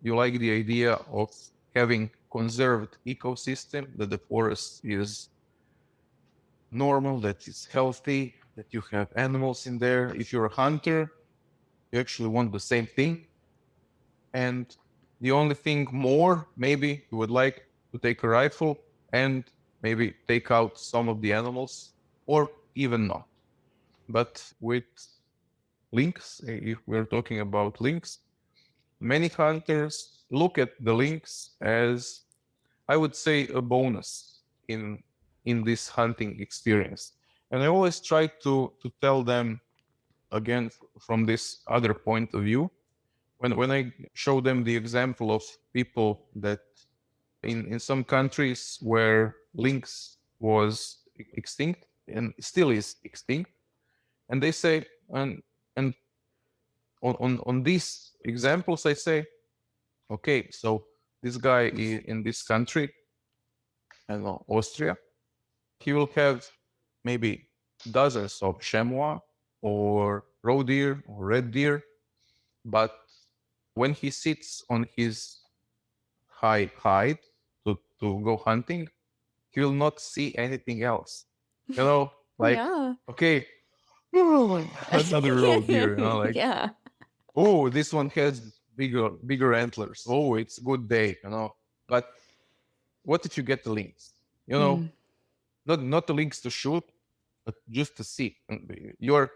Speaker 2: you like the idea of having conserved ecosystem, that the forest is normal, that it's healthy, that you have animals in there. If you're a hunter, you actually want the same thing. And the only thing more, maybe you would like to take a rifle and maybe take out some of the animals, or even not. But with lynx, if we're talking about lynx, many hunters look at the lynx as, I would say, a bonus in this hunting experience. And I always try to tell them, again, from this other point of view, when I show them the example of people that in some countries where lynx was extinct and still is extinct, and they say, and on these examples, I say, okay, so this guy in this country, I don't know, Austria, he will have maybe dozens of chamois or roe deer or red deer, but when he sits on his high hide to go hunting, he will not see anything else. You know, like,
Speaker 3: Yeah.
Speaker 2: okay, another roe deer, you know, like,
Speaker 3: Yeah.
Speaker 2: oh, this one has bigger antlers. Oh, it's a good day, you know. But what if you get the lynx? You know, not the lynx to shoot, but just to see. You're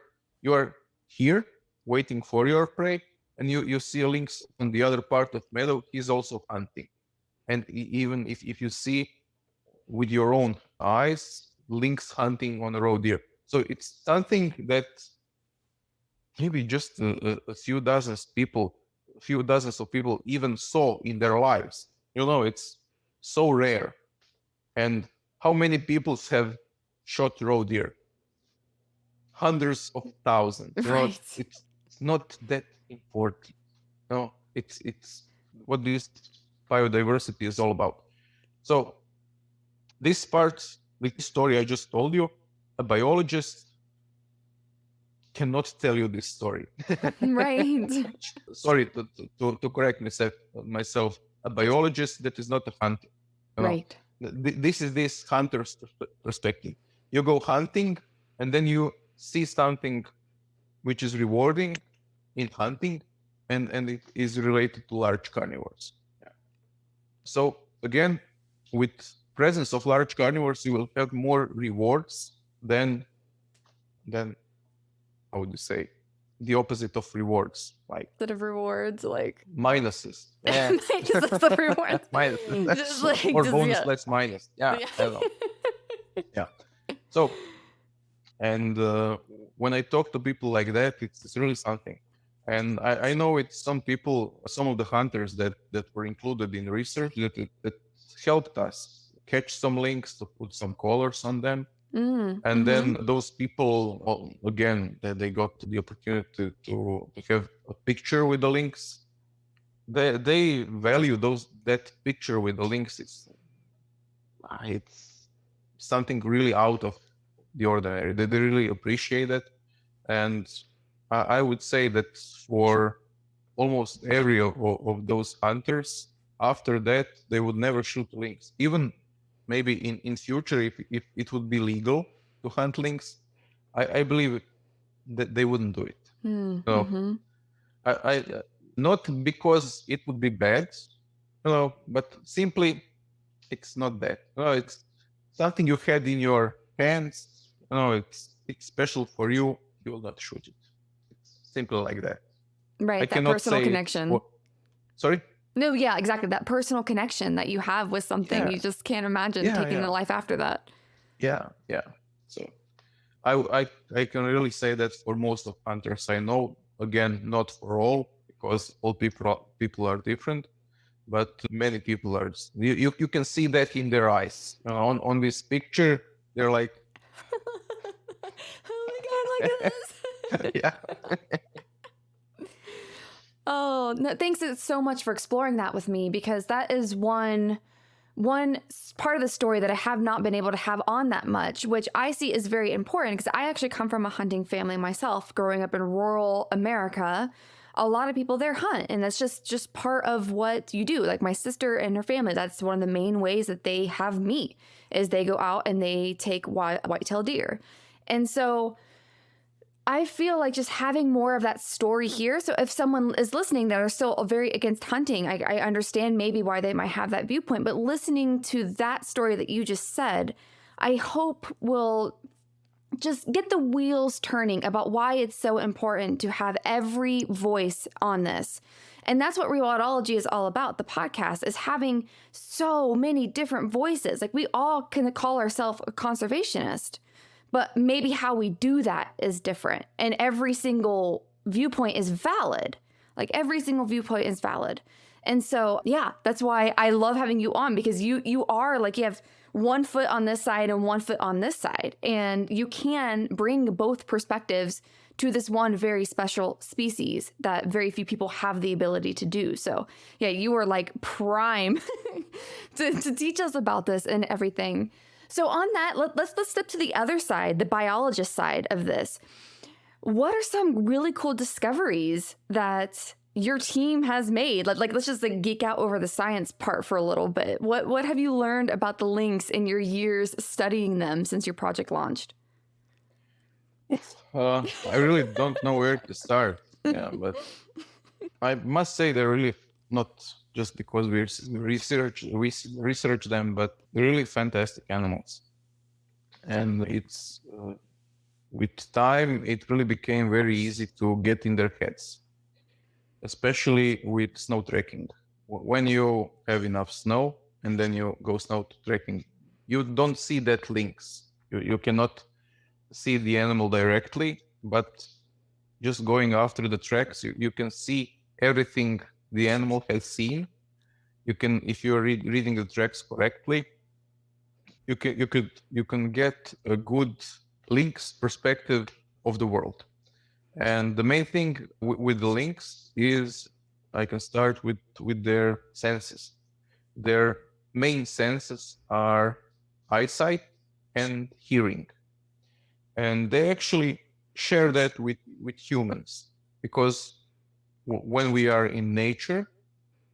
Speaker 2: here waiting for your prey, and you see a lynx on the other part of meadow. He's also hunting, and even if you see with your own eyes lynx hunting on a roe deer, so it's something that maybe just a few dozens of people even saw in their lives. You know, it's so rare. And how many people have shot roe deer? Hundreds of thousands. You know,
Speaker 3: Right.
Speaker 2: it's not that important. No, it's what this biodiversity is all about. So this part, the story I just told you, a biologist cannot tell you this story.
Speaker 3: Right.
Speaker 2: Sorry to correct myself. A biologist that is not a hunter. You know,
Speaker 3: Right.
Speaker 2: this is this hunter's perspective. You go hunting, and then you see something which is rewarding in hunting, and it is related to large carnivores. Yeah. So again, with presence of large carnivores, you will have more rewards than how would you say, the opposite of rewards, like
Speaker 3: Instead of rewards, like
Speaker 2: minuses. Yeah.
Speaker 3: minus the rewards.
Speaker 2: Minuses.
Speaker 3: Just like
Speaker 2: Or
Speaker 3: just,
Speaker 2: bonus
Speaker 3: yeah.
Speaker 2: less minus. Yeah,
Speaker 3: Yeah.
Speaker 2: I don't know. Yeah. So, and when I talk to people like that, it's really something. And I know it's some people, some of the hunters that were included in research that helped us catch some lynx, to put some colors on them. And then those people, well, again, they got the opportunity to have a picture with the lynx. They value that picture with the lynx. It's something really out of the ordinary. They really appreciate it. And I would say that for almost every of those hunters, after that, they would never shoot lynx. Even maybe in future, if it would be legal to hunt lynx, I believe that they wouldn't do it. So I not because it would be bad, but simply it's not that. It's something you had in your hands. It's special for you. You will not shoot it. It's simple like that.
Speaker 3: Right,
Speaker 2: I
Speaker 3: that
Speaker 2: cannot
Speaker 3: personal
Speaker 2: say
Speaker 3: connection.
Speaker 2: Sorry?
Speaker 3: No, yeah, exactly. That personal connection that you have with something.
Speaker 2: Yeah.
Speaker 3: You just can't imagine taking a life after that.
Speaker 2: Yeah. So I can really say that for most of hunters I know, again, not for all, because all people are different, but many people are. You can see that in their eyes. On this picture, they're like,
Speaker 3: oh my God, look at this.
Speaker 2: yeah.
Speaker 3: Oh, no, thanks so much for exploring that with me, because that is one part of the story that I have not been able to have on that much, which I see is very important, because I actually come from a hunting family myself. Growing up in rural America, a lot of people there hunt, and that's just part of what you do. Like my sister and her family, that's one of the main ways that they have meat, is they go out and they take white-tailed deer. And so I feel like just having more of that story here. So if someone is listening that are still very against hunting, I understand maybe why they might have that viewpoint, but listening to that story that you just said, I hope will just get the wheels turning about why it's so important to have every voice on this. And that's what Rewildology is all about. The podcast is having so many different voices. Like we all can call ourselves a conservationist, but maybe how we do that is different. And every single viewpoint is valid. Like every single viewpoint is valid. And so, yeah, that's why I love having you on, because you are like, you have one foot on this side and one foot on this side. And you can bring both perspectives to this one very special species that very few people have the ability to do. So yeah, you were like prime to teach us about this and everything. So on that, let's step to the other side, the biologist side of this. What are some really cool discoveries that your team has made? Like let's just geek out over the science part for a little bit. What have you learned about the lynx in your years studying them since your project launched?
Speaker 2: I really don't know where to start. Yeah, but I must say they're really not just because we research them, but they're really fantastic animals. And it's with time, it really became very easy to get in their heads, especially with snow trekking. When you have enough snow and then you go snow trekking, you don't see that lynx. You cannot see the animal directly, but just going after the tracks, you can see everything the animal has seen. You can, if you're reading the tracks correctly, you can get a good lynx perspective of the world. And the main thing with the lynx is I can start with their senses. Their main senses are eyesight and hearing. And they actually share that with humans, because when we are in nature,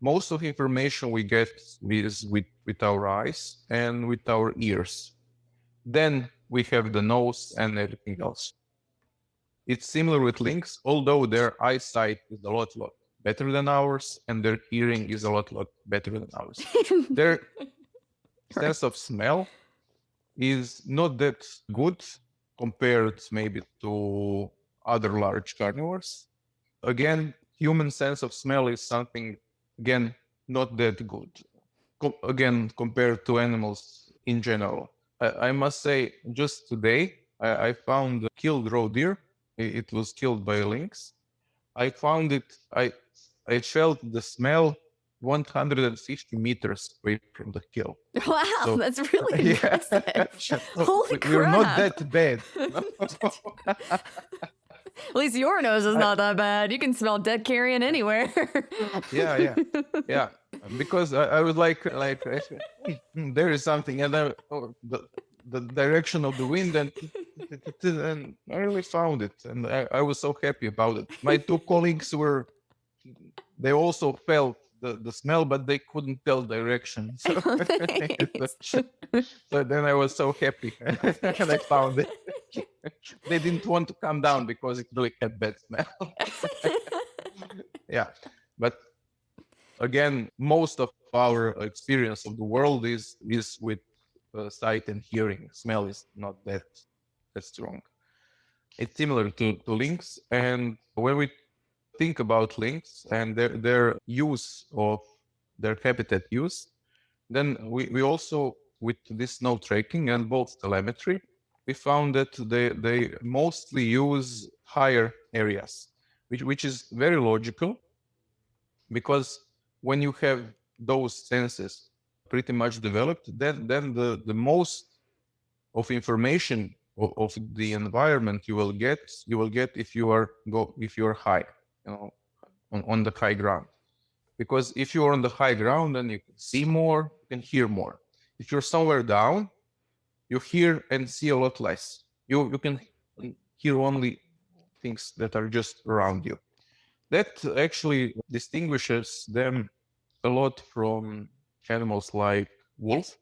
Speaker 2: most of the information we get is with our eyes and with our ears. Then we have the nose and everything else. It's similar with lynx, although their eyesight is a lot better than ours, and their hearing is a lot better than ours. Their sense of smell is not that good compared maybe to other large carnivores. Again, human sense of smell is something, again, not that good. Again, compared to animals in general. I must say, just today, I found a killed roe deer. It was killed by a lynx. I found it, I felt the smell 150 meters away from the kill.
Speaker 3: Wow,
Speaker 2: So,
Speaker 3: that's really impressive. Holy
Speaker 2: we're not
Speaker 3: crap.
Speaker 2: that bad.
Speaker 3: At least your nose is not that bad. You can smell dead carrion anywhere.
Speaker 2: Yeah. Because I was like, there is something, and the direction of the wind, and I really found it, and I was so happy about it. My two colleagues they also felt the smell, but they couldn't tell direction. So, so then I was so happy, and I found it. They didn't want to come down because it really had bad smell. Yeah, but again, most of our experience of the world is with sight and hearing. Smell is not that strong. It's similar to lynx, and when we think about lynx and their use of their habitat use, then we also, with this node tracking and both telemetry, we found that they mostly use higher areas, which is very logical, because when you have those senses pretty much developed, then the most of information of the environment you will get if you are high, on the high ground. Because if you are on the high ground, then you can see more, you can hear more. If you're somewhere down, you hear and see a lot less. You can hear only things that are just around you. That actually distinguishes them a lot from animals like wolves.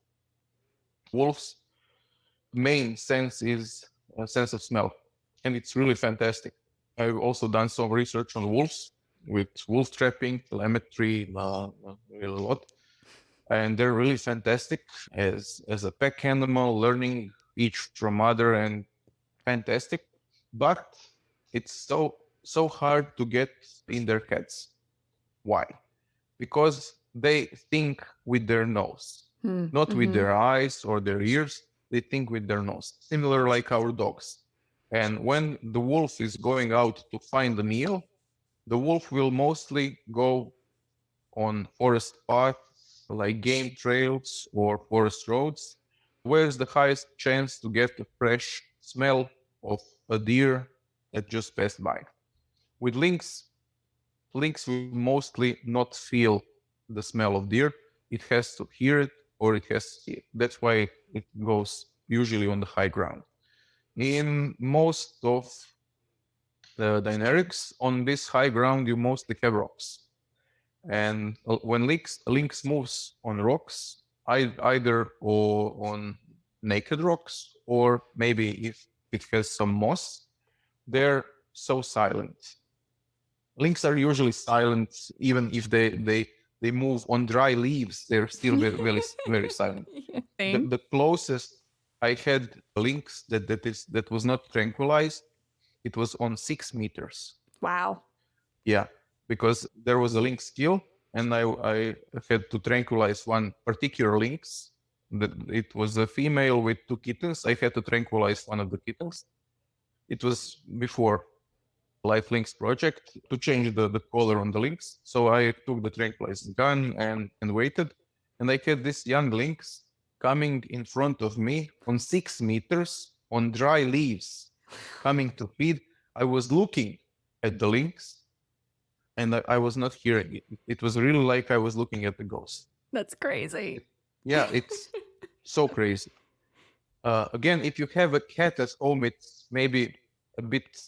Speaker 2: Wolves' main sense is a sense of smell, and it's really fantastic. I've also done some research on wolves with wolf trapping, telemetry, a lot, and they're really fantastic as a pack animal, learning each from other, and fantastic. But it's so hard to get in their heads. Why? Because they think with their nose, not with their eyes or their ears. They think with their nose, similar like our dogs. And when the wolf is going out to find a meal, the wolf will mostly go on forest paths, like game trails or forest roads, where's the highest chance to get a fresh smell of a deer that just passed by. With lynx will mostly not feel the smell of deer. It has to hear it, or it has to see it. That's why it goes usually on the high ground. In most of the Dinarics, on this high ground, you mostly have rocks. And when lynx moves on rocks, either on naked rocks, or maybe if it has some moss, they're so silent. Lynx are usually silent, even if they move on dry leaves. They're still very, very silent. The closest I had a lynx that was not tranquilized, it was on 6 meters.
Speaker 3: Wow.
Speaker 2: Yeah, because there was a lynx kill, and I had to tranquilize one particular lynx. It was a female with 2 kittens. I had to tranquilize one of the kittens. It was before LIFE Lynx project to change the color on the lynx. So I took the tranquilizing gun and waited. And I had this young lynx coming in front of me on 6 meters on dry leaves, coming to feed. I was looking at the lynx, and I was not hearing it. It was really like I was looking at the ghost.
Speaker 3: That's crazy.
Speaker 2: Yeah, it's so crazy. Again, if you have a cat at home, it's maybe a bit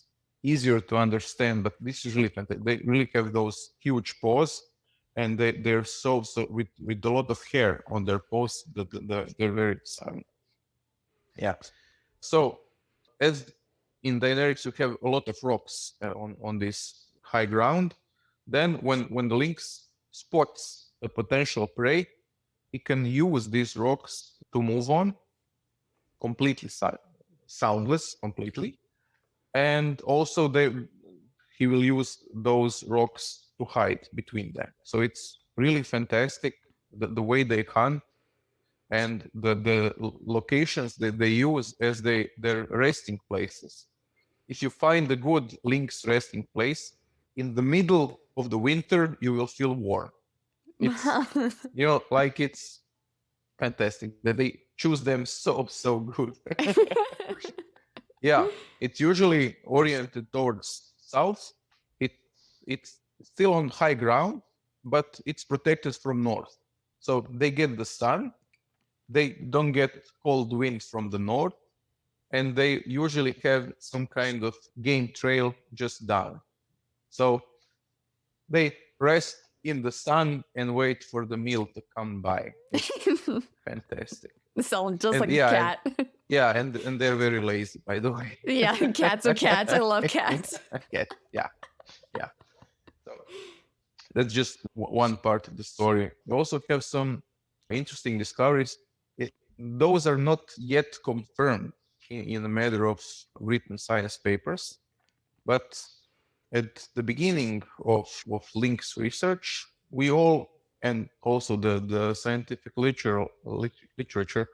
Speaker 2: easier to understand, but this is really fantastic. They really have those huge paws, and they're so with a lot of hair on their paws. They're very silent. Yeah. So as in Dinarics, you have a lot of rocks on this high ground. Then when the lynx spots a potential prey, it can use these rocks to move on completely soundless, completely. And also he will use those rocks to hide between them. So it's really fantastic the way they hunt and the locations that they use as their resting places. If you find a good lynx resting place, in the middle of the winter, you will feel warm. It's, like it's fantastic that they choose them so good. Yeah, it's usually oriented towards south. It's still on high ground, but it's protected from north. So they get the sun, they don't get cold winds from the north, and they usually have some kind of game trail just down. So they rest in the sun and wait for the meal to come by. It's fantastic.
Speaker 3: Sound just
Speaker 2: And
Speaker 3: like a cat.
Speaker 2: And they're very lazy, by the way.
Speaker 3: Yeah, cats are cats. I love cats.
Speaker 2: Yeah. So that's just one part of the story. We also have some interesting discoveries. Those are not yet confirmed in a matter of written science papers, but at the beginning of lynx research, we all, and also the scientific literature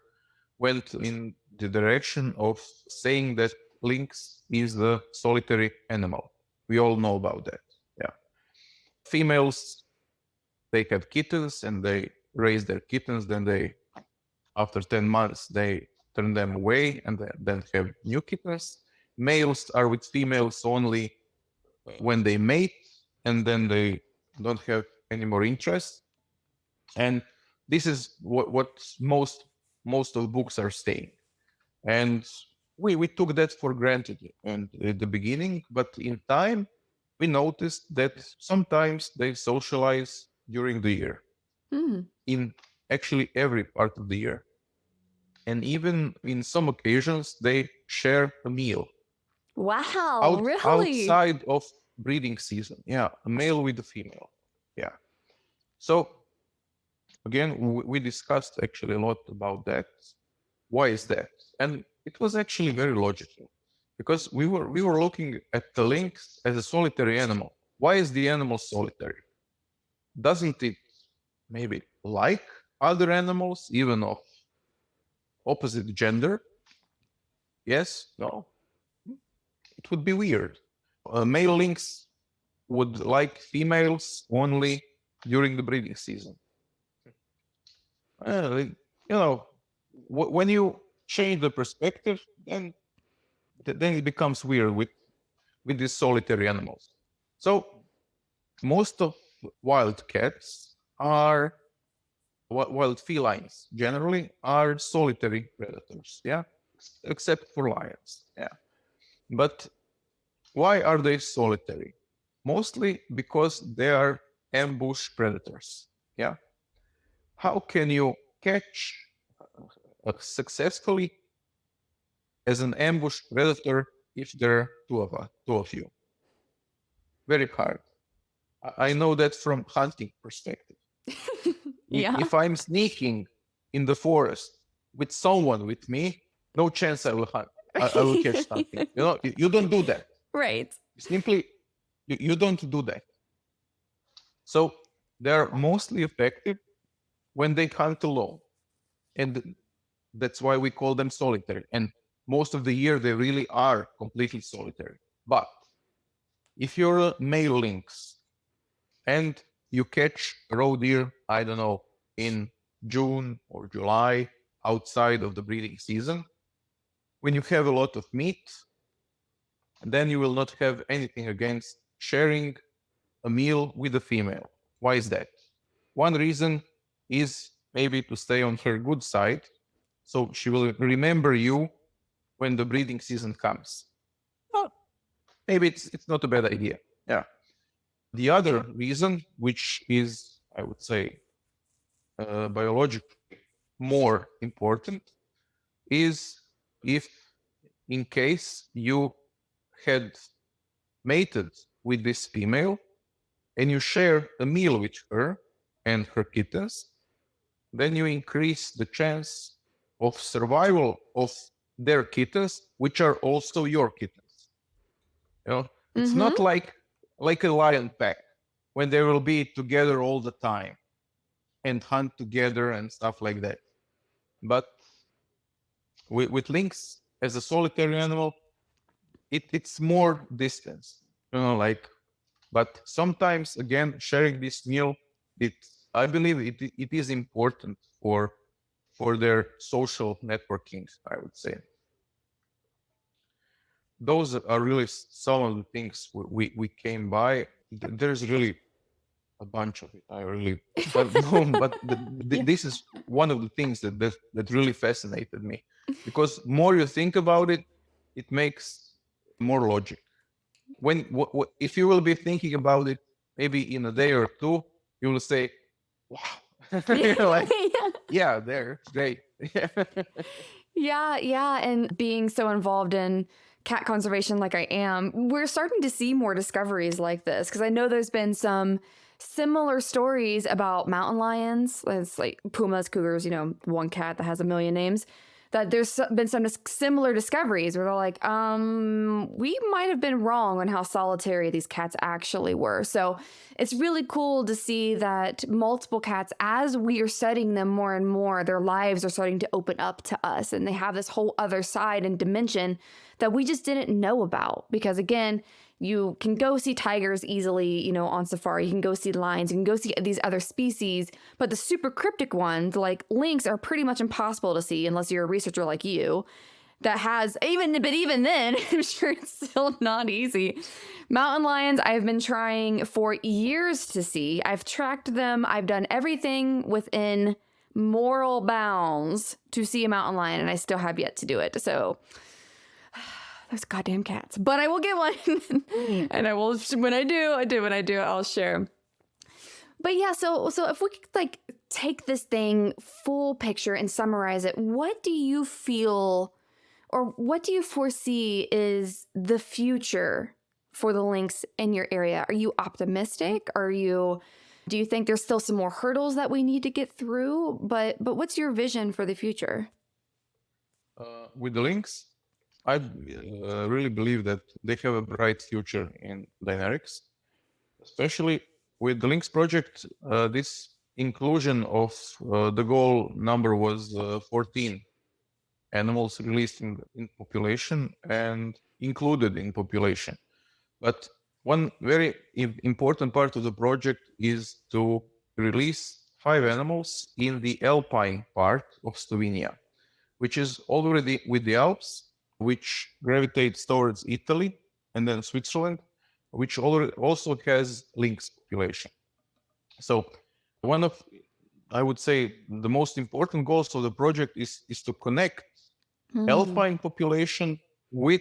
Speaker 2: went in the direction of saying that lynx is the solitary animal. We all know about that. Yeah. Females, they have kittens and they raise their kittens, then after 10 months, they turn them away and then have new kittens. Males are with females only when they mate, and then they don't have any more interest. And this is what most of books are saying. And we took that for granted and at the beginning, but in time, we noticed that sometimes they socialize during the year, in actually every part of the year. And even in some occasions, they share a meal.
Speaker 3: Wow, really?
Speaker 2: Outside of breeding season. Yeah, a male with a female. Yeah. So again, we discussed actually a lot about that. Why is that? And it was actually very logical, because we were looking at the lynx as a solitary animal. Why is the animal solitary? Doesn't it maybe like other animals, even of opposite gender? Yes? No? It would be weird. A male lynx would like females only during the breeding season. When you change the perspective, then it becomes weird with these solitary animals. So most of wild cats are, wild felines generally are solitary predators, yeah, except for lions, yeah. But why are they solitary? Mostly because they are ambush predators, yeah. How can you catch successfully as an ambush predator if there are two of you? Very hard. I know that from hunting perspective.
Speaker 3: Yeah.
Speaker 2: If I'm sneaking in the forest with someone with me, no chance I will hunt. I will catch something. You don't do that.
Speaker 3: Right.
Speaker 2: Simply, you don't do that. So they're mostly effective when they hunt alone. And that's why we call them solitary. And most of the year, they really are completely solitary. But if you're a male lynx and you catch a roe deer, I don't know, in June or July, outside of the breeding season, when you have a lot of meat, then you will not have anything against sharing a meal with a female. Why is that? One reason is maybe to stay on her good side, so she will remember you when the breeding season comes. Well, maybe it's not a bad idea. Yeah. The other reason, which is, I would say, biologically more important, is if in case you had mated with this female and you share a meal with her and her kittens, then you increase the chance of survival of their kittens, which are also your kittens. It's not like a lion pack when they will be together all the time and hunt together and stuff like that. But with lynx as a solitary animal, it's more distance, but sometimes again, sharing this meal, I believe it is important for their social networking, I would say. Those are really some of the things we came by. There's really a bunch of it. I really don't know, but this is one of the things that really fascinated me, because more you think about it, it makes more logic. If you will be thinking about it, maybe in a day or two, you will say, "Wow, yeah, they're great."
Speaker 3: Yeah. And being so involved in cat conservation like I am, we're starting to see more discoveries like this, because I know there's been some similar stories about mountain lions. It's like pumas, cougars, one cat that has a million names. That there's been some similar discoveries where they're like, we might have been wrong on how solitary these cats actually were. So it's really cool to see that multiple cats, as we are studying them more and more, their lives are starting to open up to us. And they have this whole other side and dimension that we just didn't know about. Because again, you can go see tigers easily, on safari. You can go see lions. You can go see these other species. But the super cryptic ones, like lynx, are pretty much impossible to see unless you're a researcher like you. But even then, I'm sure it's still not easy. Mountain lions, I've been trying for years to see. I've tracked them. I've done everything within moral bounds to see a mountain lion, and I still have yet to do it. So those goddamn cats. But I will get one. And I will, when I do, I'll share. But yeah, so if we could take this thing full picture and summarize it, what do you feel, or what do you foresee is the future for the lynx in your area? Are you optimistic? Do you think there's still some more hurdles that we need to get through? But what's your vision for the future?
Speaker 2: With the lynx, I really believe that they have a bright future in Dinarics, especially with the Lynx project. This inclusion of the goal number was 14 animals released in population and included in population. But one very important part of the project is to release 5 animals in the alpine part of Slovenia, which is already with the Alps, which gravitates towards Italy and then Switzerland, which also has lynx population. So one of, I would say, the most important goals of the project is to connect alpine population with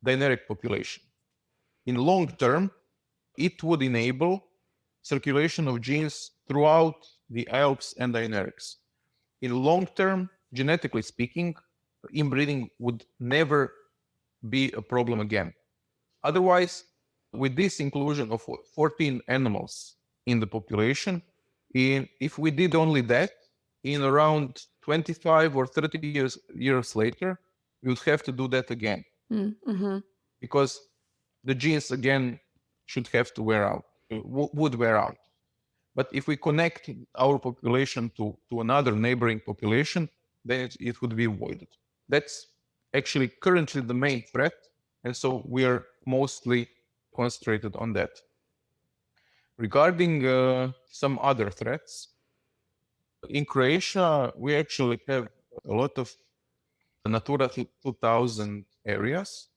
Speaker 2: Dinaric population. In long term, it would enable circulation of genes throughout the Alps and Dinarics. In long term, genetically speaking, inbreeding would never be a problem again. Otherwise, with this inclusion of 14 animals in the population, if we did only that, in around 25 or 30 years later, we would have to do that again. Because the genes again should have to would wear out. But if we connect our population to another neighboring population, then it would be avoided. That's actually currently the main threat. And so we are mostly concentrated on that. Regarding some other threats, in Croatia, we actually have a lot of Natura 2000 areas,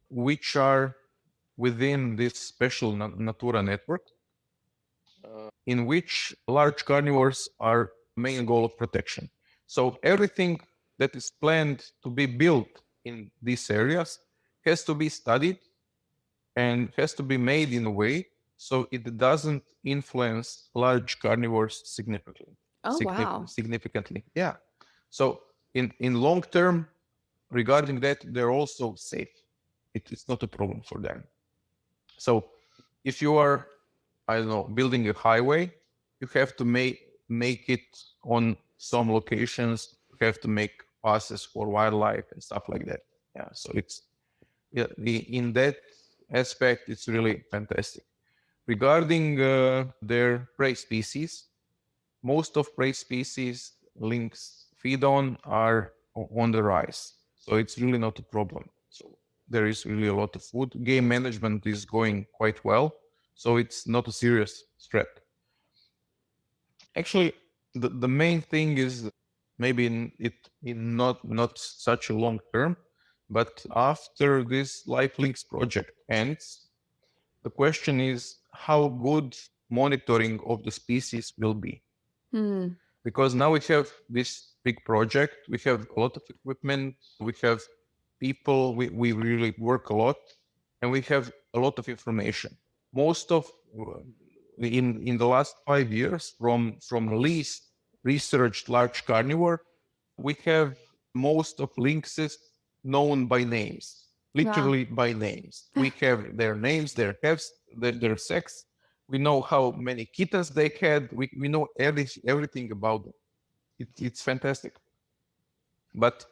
Speaker 2: which are within this special Natura network, in which large carnivores are main goal of protection. So everything that is planned to be built in these areas has to be studied and has to be made in a way so it doesn't influence large carnivores significantly.
Speaker 3: Wow.
Speaker 2: Significantly, yeah. So in long term, regarding that, they're also safe. It's not a problem for them. So if you are, I don't know, building a highway, you have to make it on some locations. You have to make passes for wildlife and stuff like that. Yeah. So it's in that aspect, it's really fantastic. Regarding their prey species, most of prey species lynx feed on are on the rise. So it's really not a problem. So there is really a lot of food. Game management is going quite well. So it's not a serious threat. Actually, the main thing is maybe in not such a long term, but after this LIFE Lynx project ends, the question is how good monitoring of the species will be. Because now we have this big project, we have a lot of equipment, we have people, we really work a lot, and we have a lot of information. Most of in the last 5 years, from least researched large carnivore, we have most of lynxes known by names, literally by names. We have their names, their hefts, their sex. We know how many kittens they had. We know everything about them. It's fantastic. But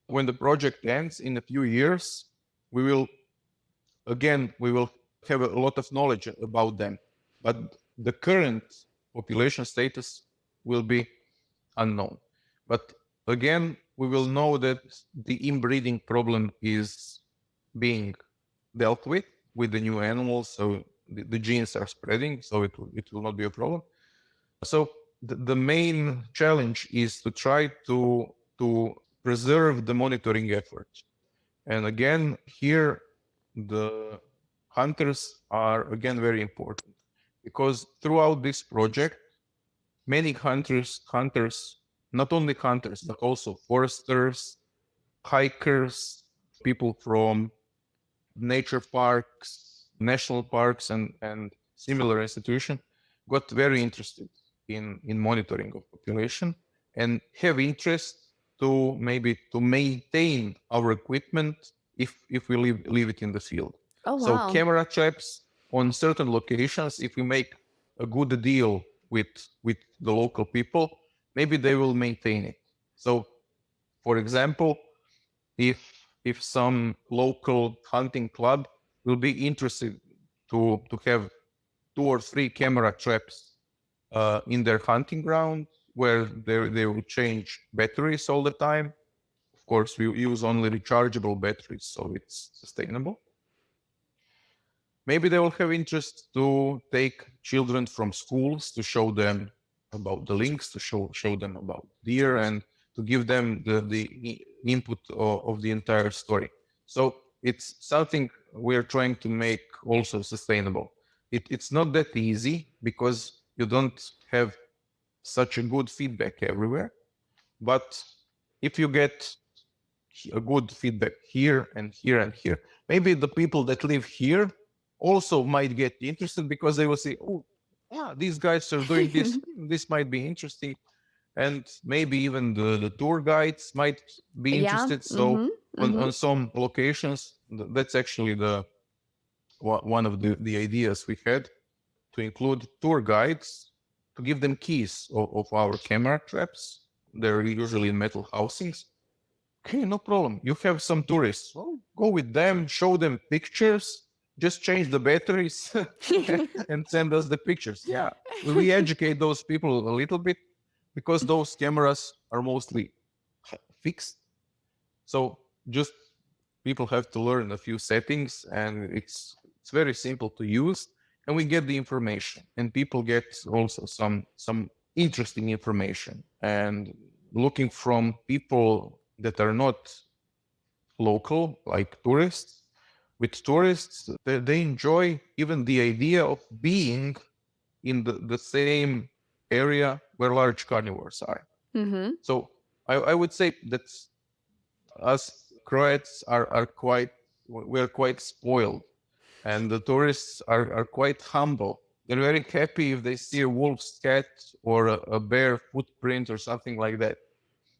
Speaker 2: when the project ends in a few years, we will have a lot of knowledge about them. But the current population status will be unknown. But again, we will know that the inbreeding problem is being dealt with the new animals. So the genes are spreading, so it will not be a problem. So the main challenge is to try to preserve the monitoring effort. And again, here the hunters are again very important, because throughout this project, many hunters, not only hunters, but also foresters, hikers, people from nature parks, national parks, and similar institutions got very interested in monitoring of population and have interest to maybe to maintain our equipment if we leave it in the field.
Speaker 3: Oh,
Speaker 2: So
Speaker 3: wow.
Speaker 2: camera traps on certain locations, if we make a good deal with the local people, maybe they will maintain it. So, for example, if some local hunting club will be interested to have 2 or 3 camera traps in their hunting ground, where they will change batteries all the time. Of course, we use only rechargeable batteries, so it's sustainable. Maybe they will have interest to take children from schools to show them about the lynx, to show them about deer, and to give them the input of the entire story. So it's something we're trying to make also sustainable. It's not that easy, because you don't have such a good feedback everywhere. But if you get a good feedback here and here and here, maybe the people that live here also might get interested, because they will say, oh, yeah, these guys are doing this. This might be interesting. And maybe even the tour guides might be interested. So on some locations, that's actually one of the ideas we had, to include tour guides, to give them keys of our camera traps. They're usually in metal housings. Okay, no problem. You have some tourists. Well, go with them, show them pictures, just change the batteries and send us the pictures. Yeah, we educate those people a little bit, because those cameras are mostly fixed. So just people have to learn a few settings, and it's very simple to use, and we get the information, and people get also some interesting information. And looking from people that are not local, like tourists, with tourists, they enjoy even the idea of being in the same area where large carnivores are. So I would say that us Croats are quite spoiled, and the tourists are quite humble. They're very happy if they see a wolf's cat or a bear footprint or something like that.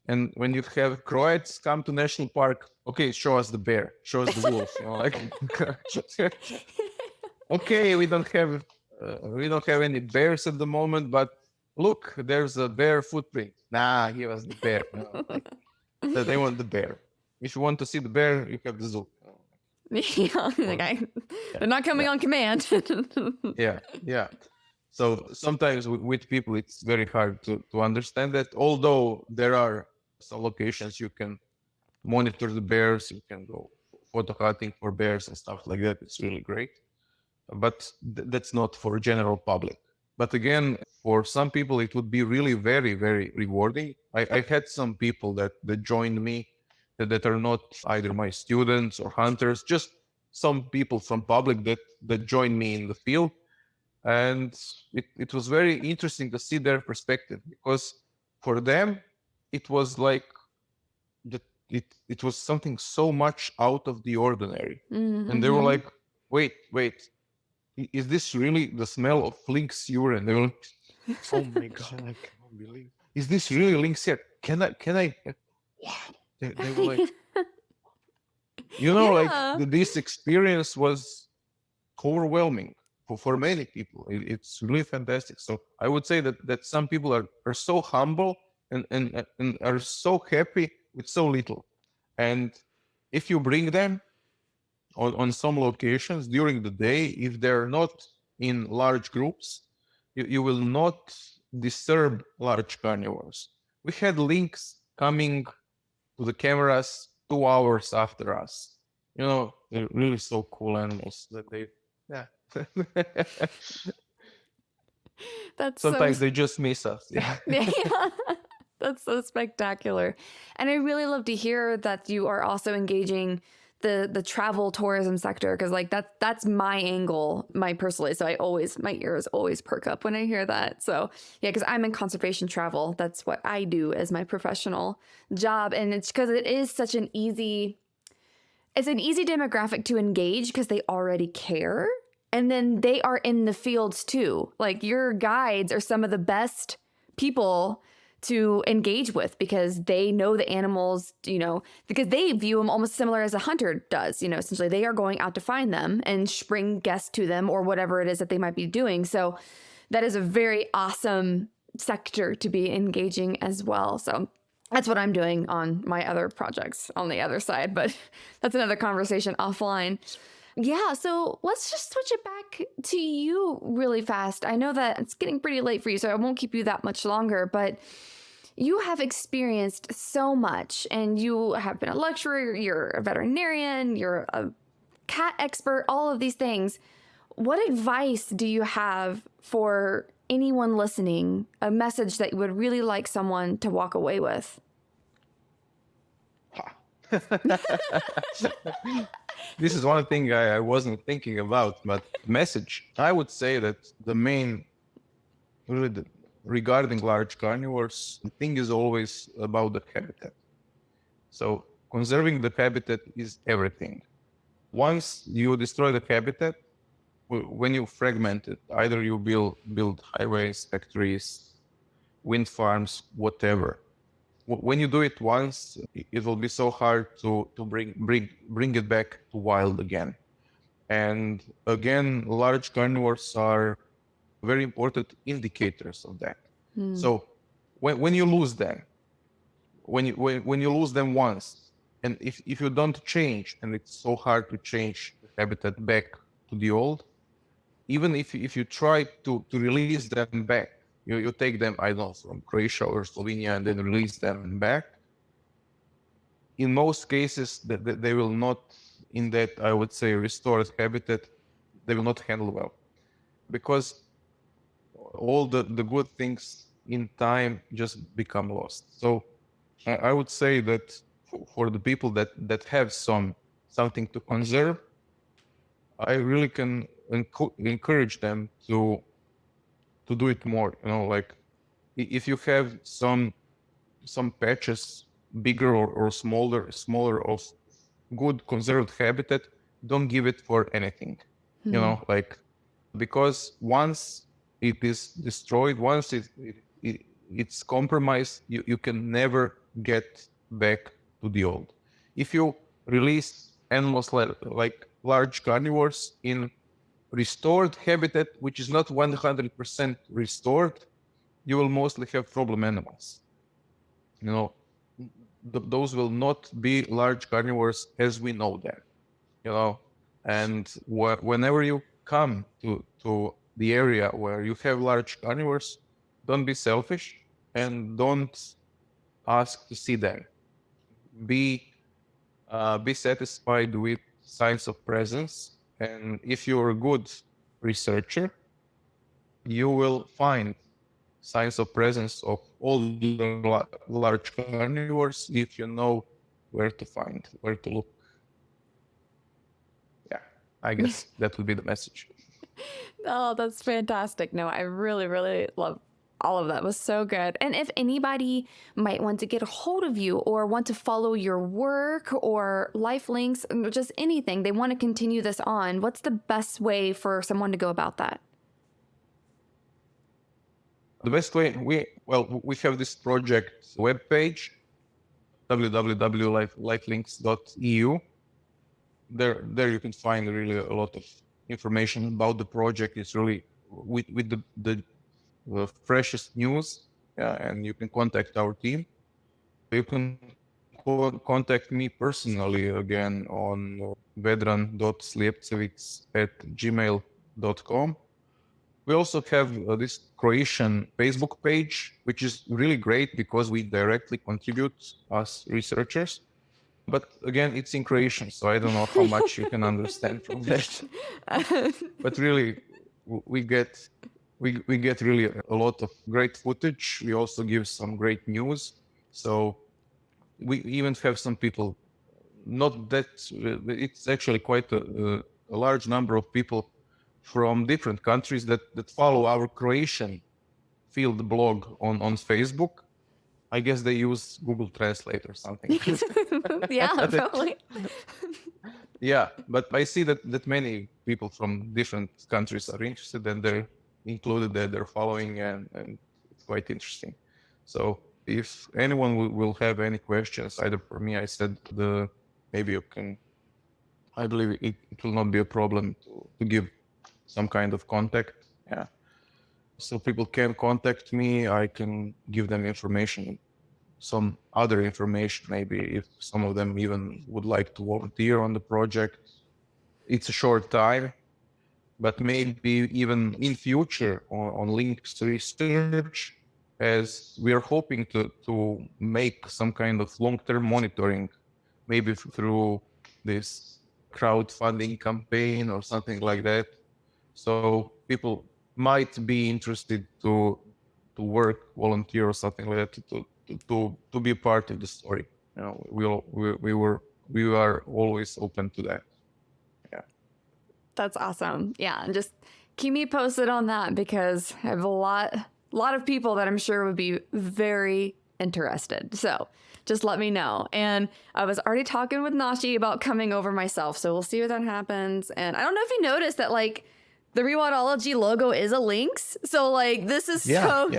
Speaker 2: And when you have Croats come to national park, okay, show us the bear, show us the wolf. You know, like, okay, we don't have any bears at the moment, but look, there's a bear footprint. Nah, give us the bear. You know, like, they want the bear. If you want to see the bear, you have the zoo.
Speaker 3: They're not coming on command.
Speaker 2: Yeah. So sometimes with people, it's very hard to understand that. Although there are some locations you can monitor the bears, you can go photo hunting for bears and stuff like that. It's really great, but that's not for general public. But again, for some people, it would be really very, very rewarding. I had some people that joined me that are not either my students or hunters, just some people from public that joined me in the field. And it was very interesting to see their perspective, because for them, it was like it was something so much out of the ordinary. And they were like, wait, is this really the smell of lynx urine? They were like, oh my God, I can't believe. Is this really lynx hair? Can I? Wow. They were like, like this experience was overwhelming for many people. It's really fantastic. So I would say that some people are so humble and are so happy with so little. And if you bring them on some locations during the day, if they're not in large groups, you will not disturb large carnivores. We had lynx coming to the cameras 2 hours after us. They're really so cool animals that sometimes they just miss us. Yeah.
Speaker 3: That's so spectacular. And I really love to hear that you are also engaging the travel tourism sector, because like that's my angle, personally. So my ears always perk up when I hear that. So yeah, because I'm in conservation travel. That's what I do as my professional job. And it's because it is such an easy demographic to engage, because they already care. And then they are in the fields too. Like, your guides are some of the best people to engage with, because they know the animals, because they view them almost similar as a hunter does. Essentially they are going out to find them and bring guests to them, or whatever it is that they might be doing. So that is a very awesome sector to be engaging as well. So that's what I'm doing on my other projects on the other side, but that's another conversation offline. Yeah, so let's just switch it back to you really fast. I know that it's getting pretty late for you, so I won't keep you that much longer, but you have experienced so much, and you have been a lecturer, you're a veterinarian, you're a cat expert, all of these things. What advice do you have for anyone listening, a message that you would really like someone to walk away with?
Speaker 2: This is one thing I wasn't thinking about, but message. I would say that the main, regarding large carnivores, the thing is always about the habitat. So conserving the habitat is everything. Once you destroy the habitat, when you fragment it, either you build highways, factories, wind farms, whatever. When you do it once, it will be so hard to bring it back to wild again. And again, large carnivores are very important indicators of that. So when you lose them, when you lose them once, and if you don't change, and it's so hard to change the habitat back to the old, even if you try to release them back, you take them, I don't know, from Croatia or Slovenia, and then release them back. In most cases, they will not, in that, I would say, restored habitat, they will not handle well, because all the good things in time just become lost. So I would say that for the people that have something to conserve, I really can encourage them to do it more. Like, if you have some patches, bigger or smaller of good conserved habitat, don't give it for anything. Because once it is destroyed, once it's compromised, you can never get back to the old. If you release animals like large carnivores in restored habitat, which is not 100% restored, you will mostly have problem animals. Those will not be large carnivores as we know them. and whenever you come to the area where you have large carnivores, don't be selfish and don't ask to see them. Be satisfied with signs of presence, and if you're a good researcher, you will find signs of presence of all the large carnivores if you know where to look. Yeah, I guess that would be the message.
Speaker 3: Oh, that's fantastic. No, I really, really love all of that. It was so good. And if anybody might want to get a hold of you or want to follow your work or LIFE Lynx, or just anything, they want to continue this on, what's the best way for someone to go about that?
Speaker 2: The best way, we have this project webpage, www.lifelinks.eu. There you can find really a lot of information about the project. It's really with the freshest news, and you can contact our team. You can contact me personally again on vedran.slijepčević@gmail.com. We also have this Croatian Facebook page, which is really great because we directly contribute as researchers. But again, it's in Croatian, so I don't know how much you can understand from that. But really, we get really a lot of great footage. We also give some great news. So we even have some people, not that, it's actually quite a large number of people from different countries that follow our Croatian field blog on Facebook. I guess they use Google Translate or something.
Speaker 3: Yeah, probably.
Speaker 2: Yeah, but I see that many people from different countries are interested and they're included there, they're following, and it's quite interesting. So if anyone will have any questions, either for me, I said maybe you can, I believe it will not be a problem to give some kind of contact. Yeah. So people can contact me, I can give them information, some other information, maybe if some of them even would like to volunteer on the project. It's a short time, but maybe even in future on Lynx research, as we are hoping to make some kind of long-term monitoring, maybe through this crowdfunding campaign or something like that. So people might be interested to work, volunteer or something like that, to be a part of the story. We are always open to that. Yeah.
Speaker 3: That's awesome. Yeah, and just keep me posted on that because I have a lot of people that I'm sure would be very interested. So just let me know. And I was already talking with Nashi about coming over myself, so we'll see if that happens. And I don't know if you noticed that, like, the Rewildology logo is a lynx. So, like, this is
Speaker 2: Yeah.
Speaker 3: So,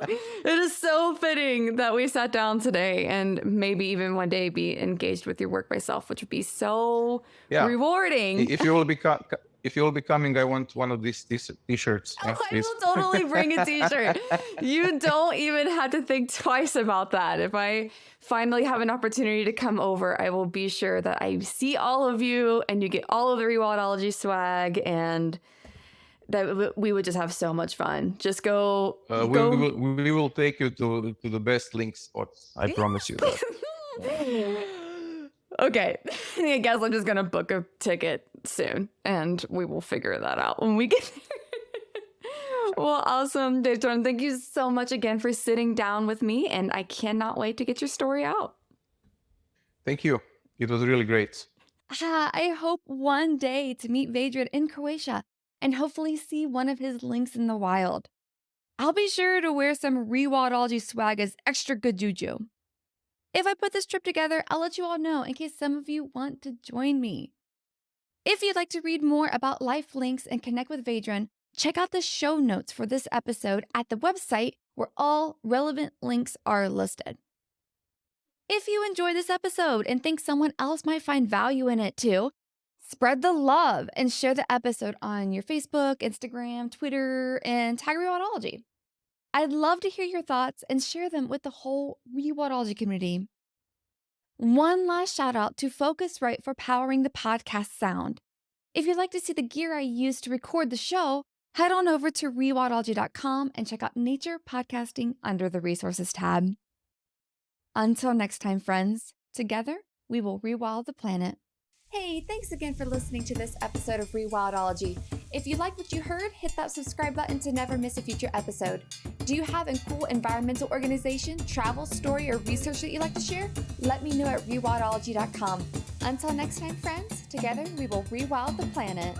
Speaker 3: it is so fitting that we sat down today and maybe even one day be engaged with your work myself, which would be so rewarding.
Speaker 2: If you will be coming, I want one of these t-shirts.
Speaker 3: I will totally bring a t-shirt. You don't even have to think twice about that. If I finally have an opportunity to come over, I will be sure that I see all of you and you get all of the Rewildology swag, and that we would just have so much fun. Just go.
Speaker 2: We will take you to the best link spots. I promise you that.
Speaker 3: Okay, I guess I'm just gonna book a ticket soon, and we will figure that out when we get there. Well, awesome, Vedran. Thank you so much again for sitting down with me, and I cannot wait to get your story out.
Speaker 2: Thank you. It was really great.
Speaker 1: I hope one day to meet Vedran in Croatia and hopefully see one of his lynx in the wild. I'll be sure to wear some Rewildology swag as extra good juju. If I put this trip together, I'll let you all know in case some of you want to join me. If you'd like to read more about LIFE Lynx and connect with Vedran, check out the show notes for this episode at the website where all relevant links are listed. If you enjoyed this episode and think someone else might find value in it too, spread the love and share the episode on your Facebook, Instagram, Twitter, and tag Rewildology. I'd love to hear your thoughts and share them with the whole Rewildology community. One last shout out to Focusrite for powering the podcast sound. If you'd like to see the gear I used to record the show, head on over to rewildology.com and check out Nature Podcasting under the Resources tab. Until next time, friends, together we will rewild the planet. Hey, thanks again for listening to this episode of Rewildology. If you like what you heard, hit that subscribe button to never miss a future episode. Do you have a cool environmental organization, travel story, or research that you'd like to share? Let me know at rewildology.com. Until next time, friends, together we will rewild the planet.